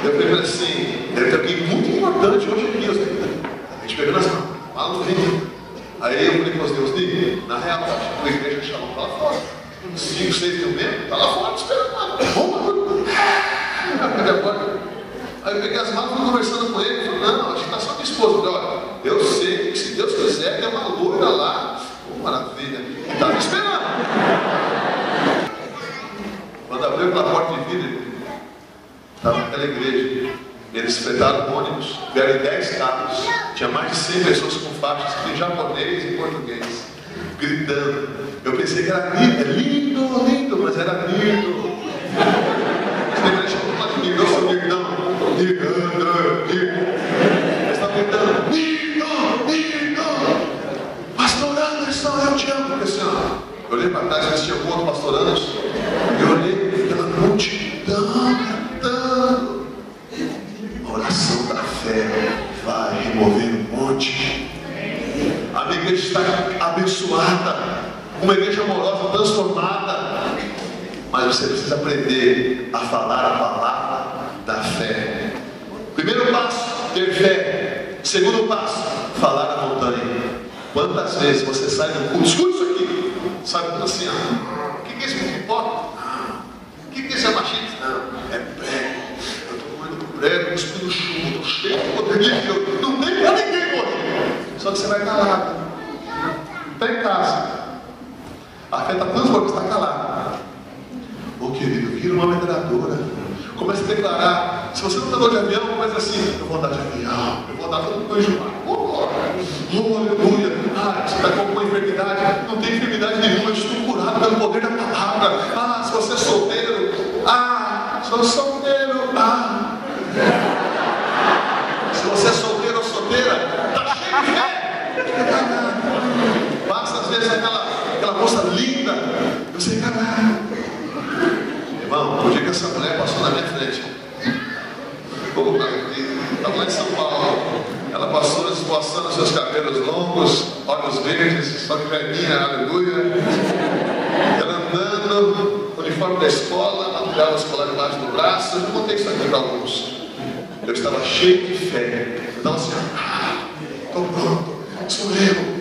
Eu falei assim, deve ter alguém muito importante hoje aqui. A gente pegando as malas. Mala no vídeo. Aí eu falei com os Deus, na real, a igreja chamou para lá fora. 5, 6 mil membros, está lá fora esperando lá. Cadê a porta? Aí eu peguei as malas e fui conversando com ele. Falei, não, acho que está só minha esposa. Falei, olha, eu sei que se Deus quiser, tem uma loira lá. Maravilha. Está me esperando. Quando abriu pela porta de vidro, estava naquela igreja. Eles fretaram um ônibus, vieram 10 carros. Tinha mais de 100 pessoas com faixas em japonês e português, gritando. Eu pensei que era lindo, mas era lindo. Eles estavam de mim, eu sou lindo. Eles estavam gritando, lindo. Pastor Anderson, eu te amo. Eu olhei para trás, eles tinham um outro pastor Anderson. Eu olhei pela multidão gritando. A oração da fé vai remover um monte. A minha igreja está abençoada, uma igreja amorosa, transformada. Mas você precisa aprender a falar a palavra da fé. Primeiro passo, ter fé. Segundo passo, falar a montanha. Quantas vezes você sai do culto, escuta isso aqui, sabe tudo assim, o que é isso que importa? O que é isso, é machista? Não, é prego. Eu estou comendo prego, cuspindo chumbo, estou cheio de poder de Deus. Não tem para ninguém morrer. Só que você vai calado. Está em casa. A fé está tão forte que está calado. Ô querido, vira uma metralhadora. Começa a declarar. Se você não está andando de avião, começa assim: eu vou andar de avião, eu vou andar todo mundo enjoado. Oh, aleluia. Você está com alguma enfermidade? Não tem enfermidade nenhuma, eu estou curado pelo poder da palavra. Se você é solteiro, sou solteiro. Se você é solteiro ou solteira, está cheio de fé. Passa às vezes aquela moça linda, eu sei, caralho. Irmão, o dia que essa mulher passou na minha frente, estava lá em São Paulo, ela passou esboçando seus cabelos longos, olhos verdes, só que velhinha, aleluia. Ela andando, uniforme da escola, material escolar debaixo do braço. Eu já contei isso aqui para alguns. Eu estava cheio de fé. Eu estava assim, estou pronto, sou eu.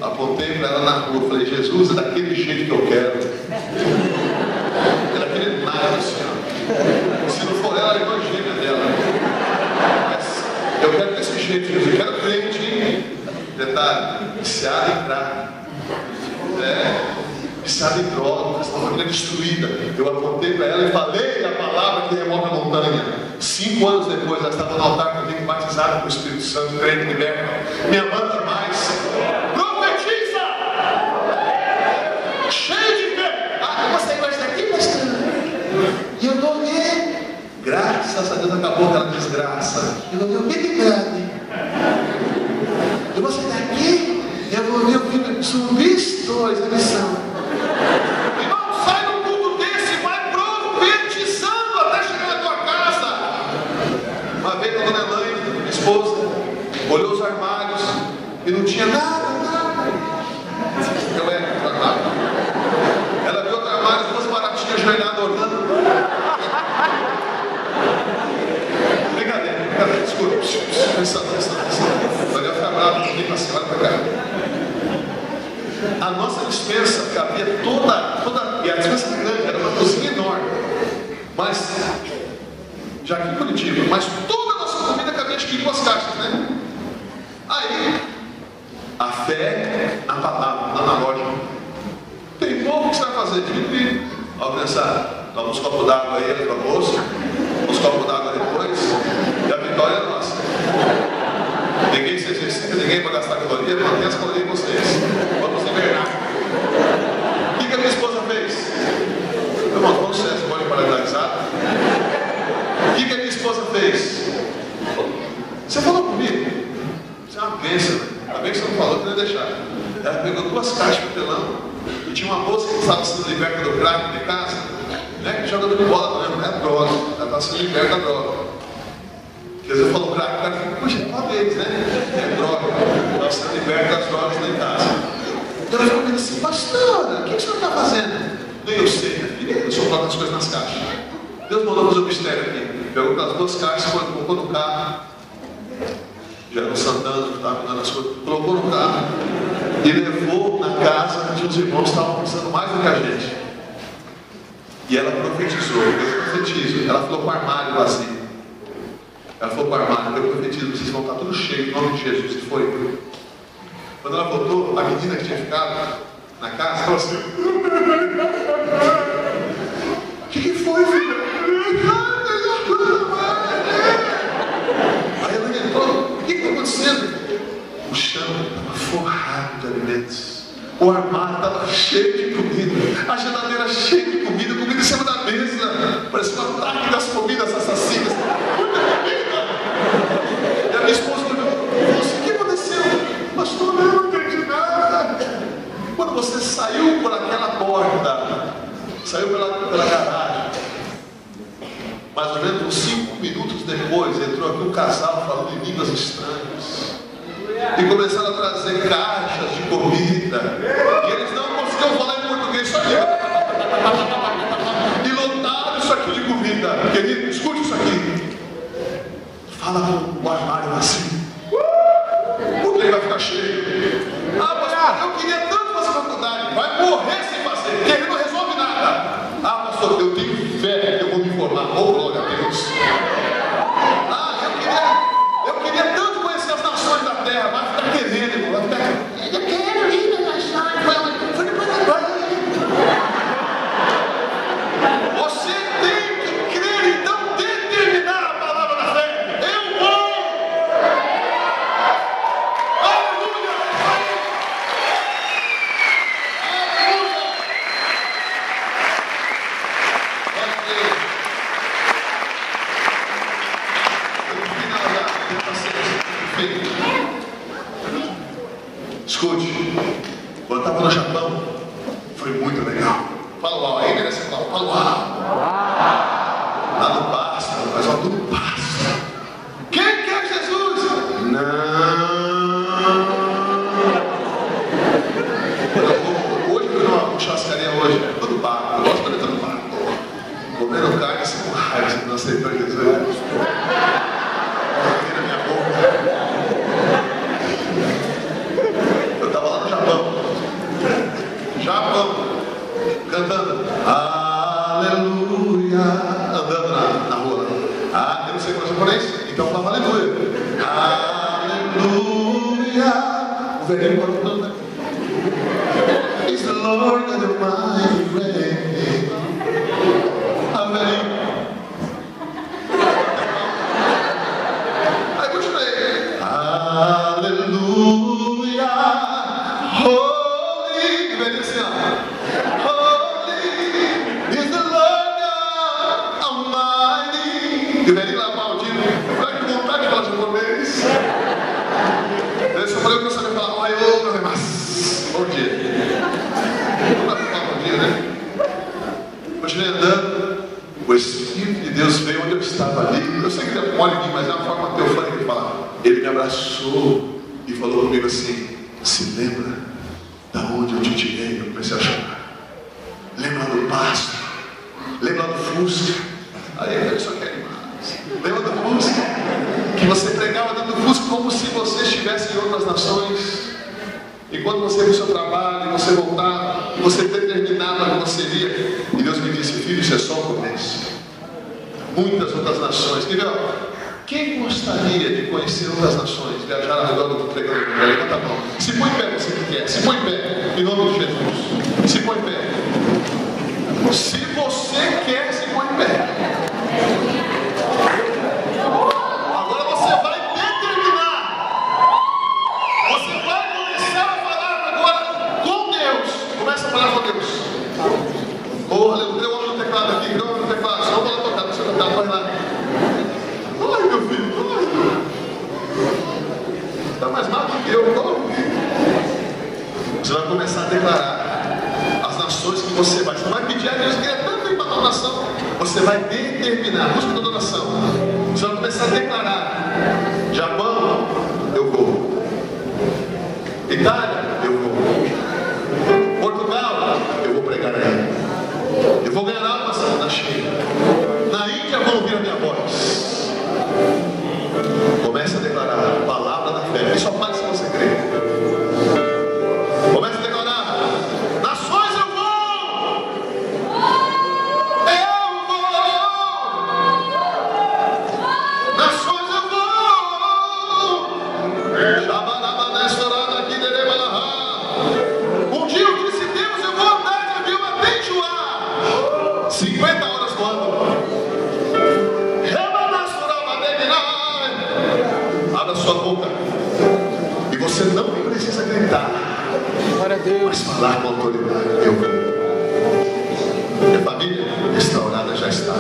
Apontei para ela na rua, falei, Jesus, é daquele jeito que eu quero. É daquele nada, Senhor. Se não for ela, é a irmã gêmea dela. Mas eu quero desse jeito, Jesus. Eu quero crente, hein? Detalhe, destruída. Eu apontei para ela e falei a palavra que remove a montanha. 5 anos depois, ela estava no altar comigo, batizada com o Espírito Santo, crente liberta, me amando demais. Profetiza! Cheio de fé. Você gosta daqui, pastor? E eu dou o quê? Graças a Deus acabou aquela desgraça. Eu vou ver o que de grande. Eu vou sair daqui, eu vou ver o filme Zumbis 2, a missão. Irmão, sai num culto desse, vai profetizando até chegar na tua casa. Uma vez a dona Elaine, minha esposa, olhou os armários e não tinha nada. Eu era outro armário. Ela viu outro armário, 2 baratinhas ajoelhadas olhando. Brincadeira, desculpa. Pensando. Vai ficar bravo, não tem assim, olha pra cá. A nossa dispensa cabia toda, e a dispensa era grande, era uma cozinha enorme. Mas, já aqui em Curitiba, mas toda a nossa comida cabia de 2 caixas, né? Aí, a fé na palavra, lá na loja. Tem pouco que você vai fazer, diminuir. Ó, criançada, toma uns copos d'água aí para o almoço, uns copos d'água depois, e a vitória é nossa. Ninguém se exercita, ninguém para gastar caloria, mantém as calorias em vocês. Vamos invernar. O que a minha esposa fez? Meu irmão, com licença, pode parar de dar risada. O que a minha esposa fez? Você falou comigo? Isso é uma bênção, né? A bênção não falou que não ia deixar. Ela pegou 2 caixas de papelão e tinha uma moça que estava sendo liberta do crack de casa, né? Que jogador de bola, não é droga. Ela estava sendo liberta da droga. Porque às vezes falou crack, o cara fica, puxa, é uma vez, né? É droga. Ela sendo liberta das drogas lá em casa. Então ela ficou assim, pastora, o que o senhor está fazendo? Nem eu sei, minha filha, eu só coloco as coisas nas caixas. Deus mandou fazer um mistério aqui. Pegou aquelas 2 caixas, colocou no carro. Já era o Santana, que estava dando as coisas, colocou no carro e levou na casa onde os irmãos estavam pensando mais do que a gente. E ela profetizou, eu profetizo. Ela falou com o armário vazio. Ela falou com o armário, eu profetizo, vocês vão estar tudo cheio, em nome de Jesus. E foi. Quando ela voltou, a menina que tinha ficado na casa, falou assim: o que foi, filha? Aí ela entrou, o que está acontecendo? O chão estava forrado de alimentos, o armário estava cheio de comida, a geladeira cheia de comida em cima da mesa, parecia um ataque das comidas assassinas, muita comida. E a minha esposa falou assim: o que aconteceu? Pastor, não entendi nada. Quando você saiu por aquela porta, saiu pela garagem, mais ou menos uns 5 minutos depois, entrou aqui um casal falando em línguas estranhas. E começaram a trazer caixas de comida. E eles não conseguiam falar em português, só e lotaram isso aqui de comida. Querido, escute isso aqui. Fala com o armário assim. Porque ele vai ficar cheio. Pastor, eu queria tanto fazer faculdade. Vai morrer sem fazer, porque ele não resolve nada. Pastor, eu tenho fé que eu vou me formar. Oh, glória a Deus. Eu queria tanto conhecer as nações da terra. Vai ficar querendo, irmão. Vai ficar. Eu quero ir nas nações. Foi depois da glória. Você tem que crer, então determinar a palavra da fé. Eu vou. Aleluia. Escute, quando eu estava no Japão, foi muito legal. Fala uau, aí merece falar, fala uau. Lá no pasto, mas ó, no pasto. Quem quer Jesus? Não. Hoje eu fui numa churrascaria hoje, todo barco, eu gosto de entrar no barco. Comendo carne assim com raiva, você não aceitou Jesus. Japão, cantando aleluia, andando na rua. Eu não sei falar japonês, então fala aleluia. Aleluia. O velhinho cantando, né? It's the Lord and the mighty reign. continuei andando, o Espírito de Deus veio onde eu estava ali. Eu sei que ele mora em mim, mas é uma forma teofânica de falar. Ele me abraçou e falou comigo assim: se lembra da onde eu te tirei? Eu comecei a chorar. Lembra do pasto? Lembra do Fusca? Aí eu só quero mais. Lembra do Fusca? Que você pregava dentro do Fusca como se você estivesse em outras nações. E quando você ia para o seu trabalho, você voltava, você determinava que você iria. E Deus me disse: filho, isso é só o começo. Muitas outras nações. Quem gostaria de conhecer outras nações? Viajar ao redor do pregando? Levanta a mão. Se põe em pé, você que quer. Se põe em pé, em nome de Jesus. Se põe em pé. Se você quer, se põe em pé. Agora você vai determinar. Você vai começar a falar agora com Deus. Começa a falar com Deus. Oh, aleluia. Eu amo no teclado aqui. Eu amo no teclado. Só vou lá tocar. Você não vai lá. Ai, meu filho. Está mais mal do que eu. Você vai começar a declarar as nações que você vai. Você não vai pedir a Deus que é tanto ir para a nação. Você vai determinar. Busca da nação. Você vai começar a declarar: Japão, eu vou. Itália, eu vou. Portugal, eu vou pregar aí. Eu vou ganhar almas na China. Na Índia, vão ouvir a minha voz. Comece a declarar a palavra da fé. E só faz se você crer. Comece a declarar: nações, eu vou! Eu vou! Nações, eu vou! Um dia eu disse: Deus, eu vou andar de avião até enjoar. 50 horas voando. Abra sua boca. E você não precisa gritar, mas falar com autoridade. Eu vou. Minha família restaurada já está.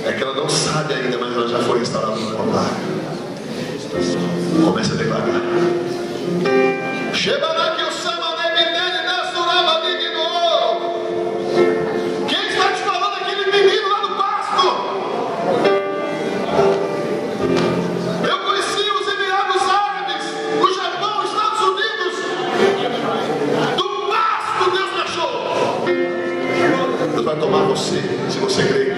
É que ela não sabe ainda, mas ela já foi restaurada no altar. Comece a declarar. Quem está te falando? Aquele menino lá no pasto. Eu conheci os Emirados Árabes, o Japão, os Estados Unidos. Do pasto Deus me achou. Deus vai tomar você, se você crer.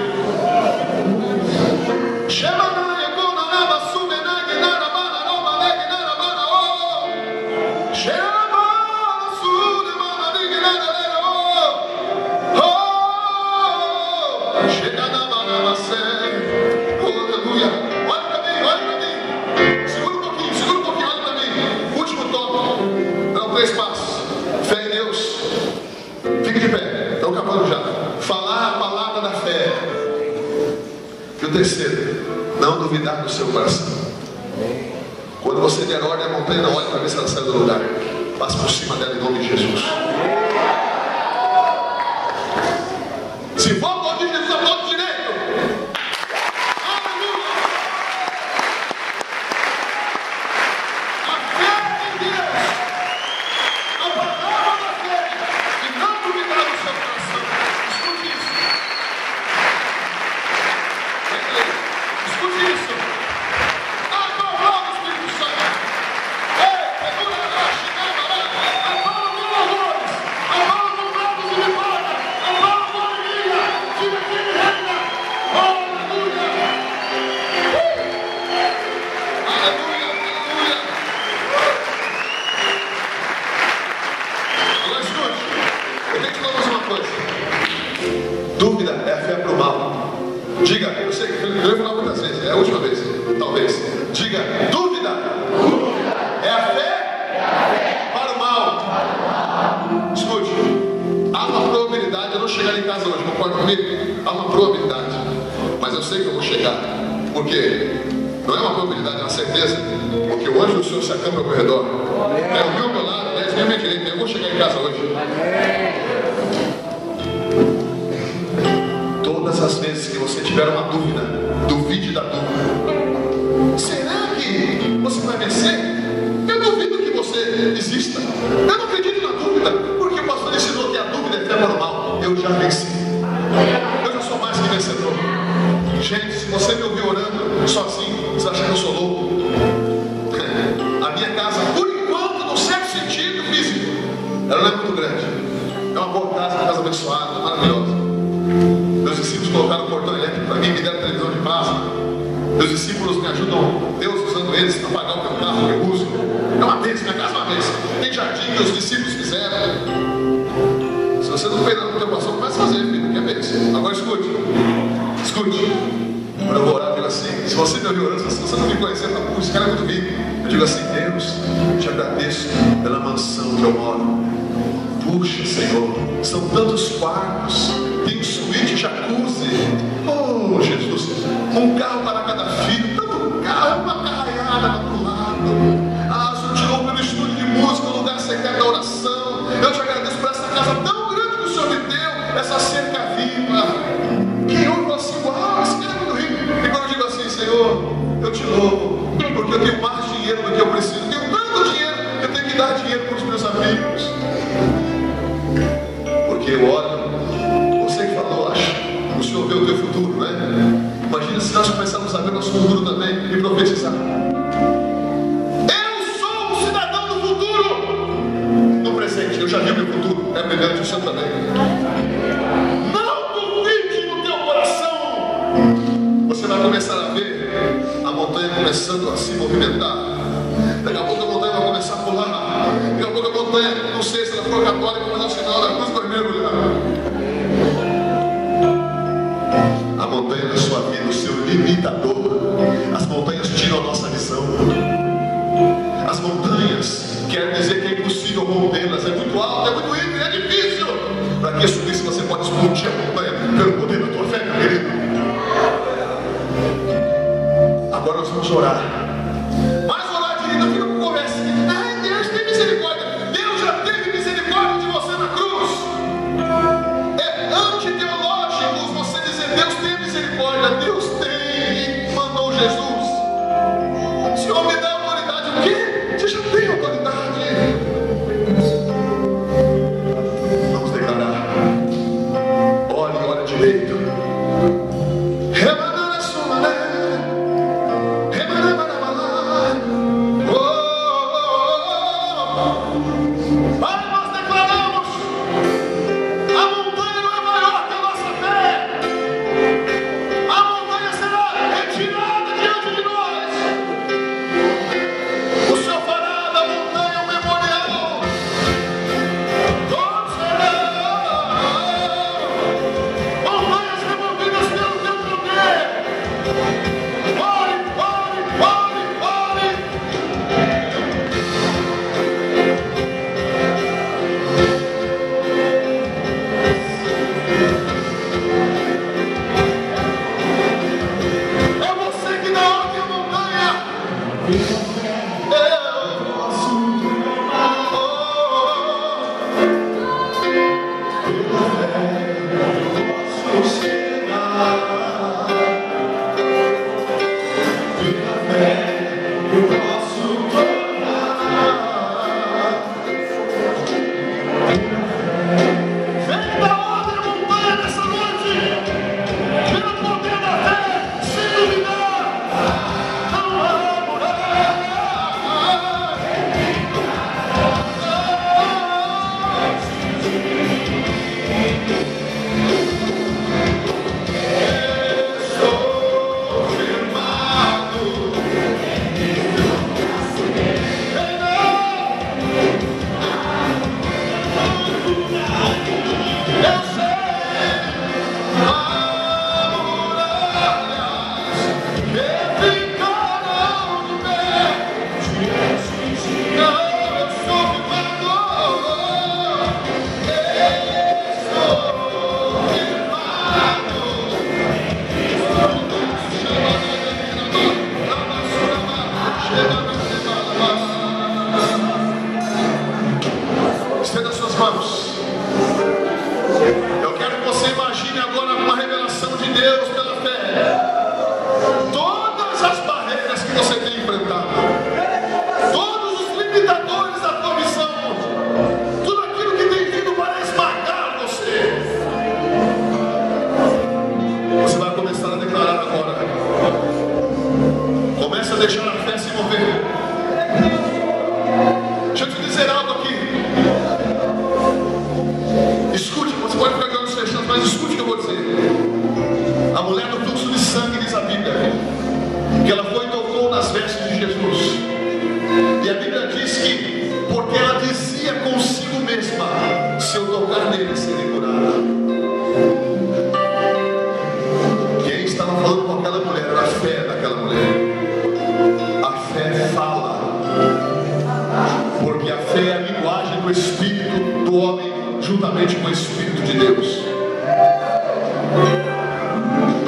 Terceiro, não duvidar do seu coração. Quando você der ordem à montanha, não olhe para ver se ela sai do lugar. Passe por cima dela em nome de Jesus. Se for aplaudir Jesus, aplaude direito. Aleluia. A fé em Deus, a palavra da fé, e não duvidar do seu coração. Escute isso. Escute isso. A palavra do Espírito Santo. Ei, segura lá, chegava lá. A palavra com louvores. A palavra com bravos e vitória. A palavra com alegria. Diga que ele reina. Aleluia. Aleluia, aleluia. Agora escute. Eu tenho que te falar uma coisa. Dúvida é a fé para o mal. Diga, eu sei que eu vou falar muitas vezes, é a última vez, talvez. Diga, dúvida é a fé para o mal. Escute, há uma probabilidade de eu não chegar em casa hoje, concorda comigo? Há uma probabilidade, mas eu sei que eu vou chegar. Por quê? Não é uma probabilidade, é uma certeza. Porque o anjo do Senhor se acampa ao meu redor. É o meu lado, 10 mil à minha direita. Eu vou chegar em casa hoje. Todas as vezes que você tiver uma dúvida, duvide da dúvida. Será que você vai vencer? Eu duvido que você desista. Eu não acredito na dúvida, porque o pastor ensinou que a dúvida é fé para o mal. Eu já venci. Eu já sou mais que vencedor. Gente, se você me ouvir orando sozinho, você acha que eu sou louco? A minha casa, por enquanto, no certo sentido físico, ela não é muito grande. É uma boa casa, uma casa abençoada, maravilhosa. Meus discípulos colocaram o portão elétrico para mim, me deram televisão de plasma. Meus discípulos me ajudam, Deus usando eles para pagar o meu carro que eu uso. É uma bênção, minha casa é uma bênção. Tem jardim que os discípulos fizeram. Se você não fez nada no teu pastor, começa a fazer, filho, que é bênção. Agora escute. Quando eu vou orar, eu digo assim, se você me ouvir orando, se você não me conhecer, tá, esse cara é muito rico. Eu digo assim, Deus, te agradeço pela mansão que eu moro. Puxa, Senhor, são tantos quartos, tem suíte, jacuzzi. Oh, Jesus, um carro para cada filho, tanto carro, uma carraiada do lado. Ah, o Senhor tirou pelo estúdio de música, o lugar secreto da oração. Eu te agradeço por essa casa tão grande que o Senhor me deu, essa cerca viva. Quem ouve fala assim, uau, esse cara é muito rico. E quando eu digo assim, Senhor, eu te louvo, porque eu tenho mais dinheiro do que eu preciso. Eu tenho tanto dinheiro que eu tenho que dar dinheiro para os meus amigos. Porque eu oro, você que falou, acho, o Senhor vê o teu futuro, né? Imagina se nós começarmos a ver nosso futuro também e profetizar. Eu sou um cidadão do futuro. No presente, eu já vi o meu futuro, é brilhante, o seu também. Não duvide no teu coração. Você vai começar a ver a montanha começando a se movimentar. Daqui a pouco a montanha vai começar a pular. Daqui a pouco a montanha, não sei se ela for católica, mas no final da cruz vai mergulhar. A montanha da sua vida, o seu limitador. As montanhas tiram a nossa visão. As montanhas quer dizer que é impossível rompê-las. É muito alto, é muito íngreme, é difícil. Para que subir se você pode explodir a montanha pelo poder da tua fé, meu querido? Agora nós vamos orar. Mas orar, querido, fica com conversa. Ai, Deus tem misericórdia. Deus já teve misericórdia de você na cruz. É antiteológico você dizer Deus tem misericórdia. Deus tem e mandou Jesus. Senhor, me dá autoridade. O quê? Você já tem autoridade. Vamos declarar. Olha direito. Remanana sumané. Pai, nós declaramos, a montanha não é maior que a nossa fé. A montanha será retirada diante de nós. O Senhor fará da montanha um memorial. Todos serão montanhas removidas pelo teu poder. Ore. É você que dá ordem à montanha. Eu posso chegar. Pela fé eu posso tornar. Vem da ordem à montanha nessa noite. Pelo poder da fé, se iluminar. Não há muralha. Mas escute o que eu vou dizer. A mulher do fluxo de sangue, diz a Bíblia, que ela foi e tocou nas vestes de Jesus. E a Bíblia diz que, porque ela dizia consigo mesma: se eu tocar nele, serei curada. Quem estava falando com aquela mulher era a fé daquela mulher. A fé fala, porque a fé é a linguagem do Espírito do homem, juntamente com o Espírito de Deus.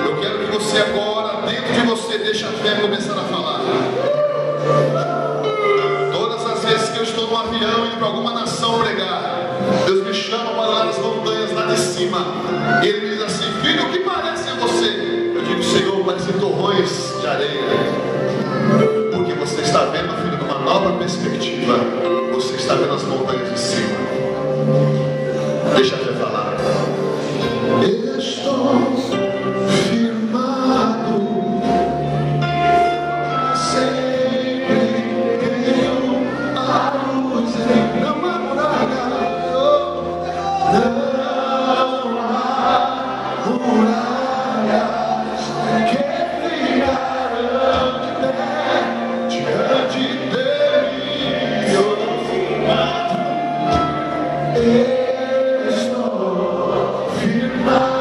Eu quero que você agora, dentro de você, deixe a fé começar a falar. Todas as vezes que eu estou no avião indo para alguma nação pregar, Deus me chama para lá nas montanhas lá de cima. E Ele me diz assim: filho, o que parece em você? Eu digo: Senhor, parece torrões de areia. Porque você está vendo, filho, de uma nova perspectiva. Você está vendo as montanhas de cima. Deixa a fé falar. Estou firmado, sempre tenho a luz em não há muralha, não há muralhas que brilharão de pé diante de mim. Estou firmado.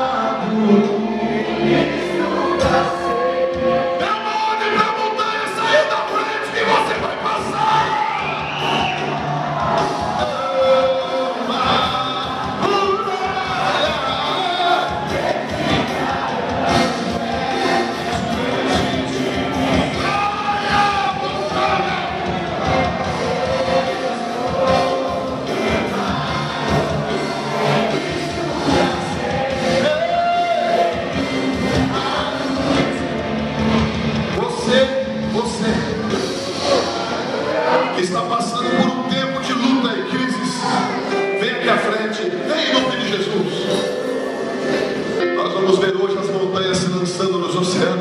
Está passando por um tempo de luta e crises, vem aqui à frente, vem em nome de Jesus. Nós vamos ver hoje as montanhas se lançando nos oceanos.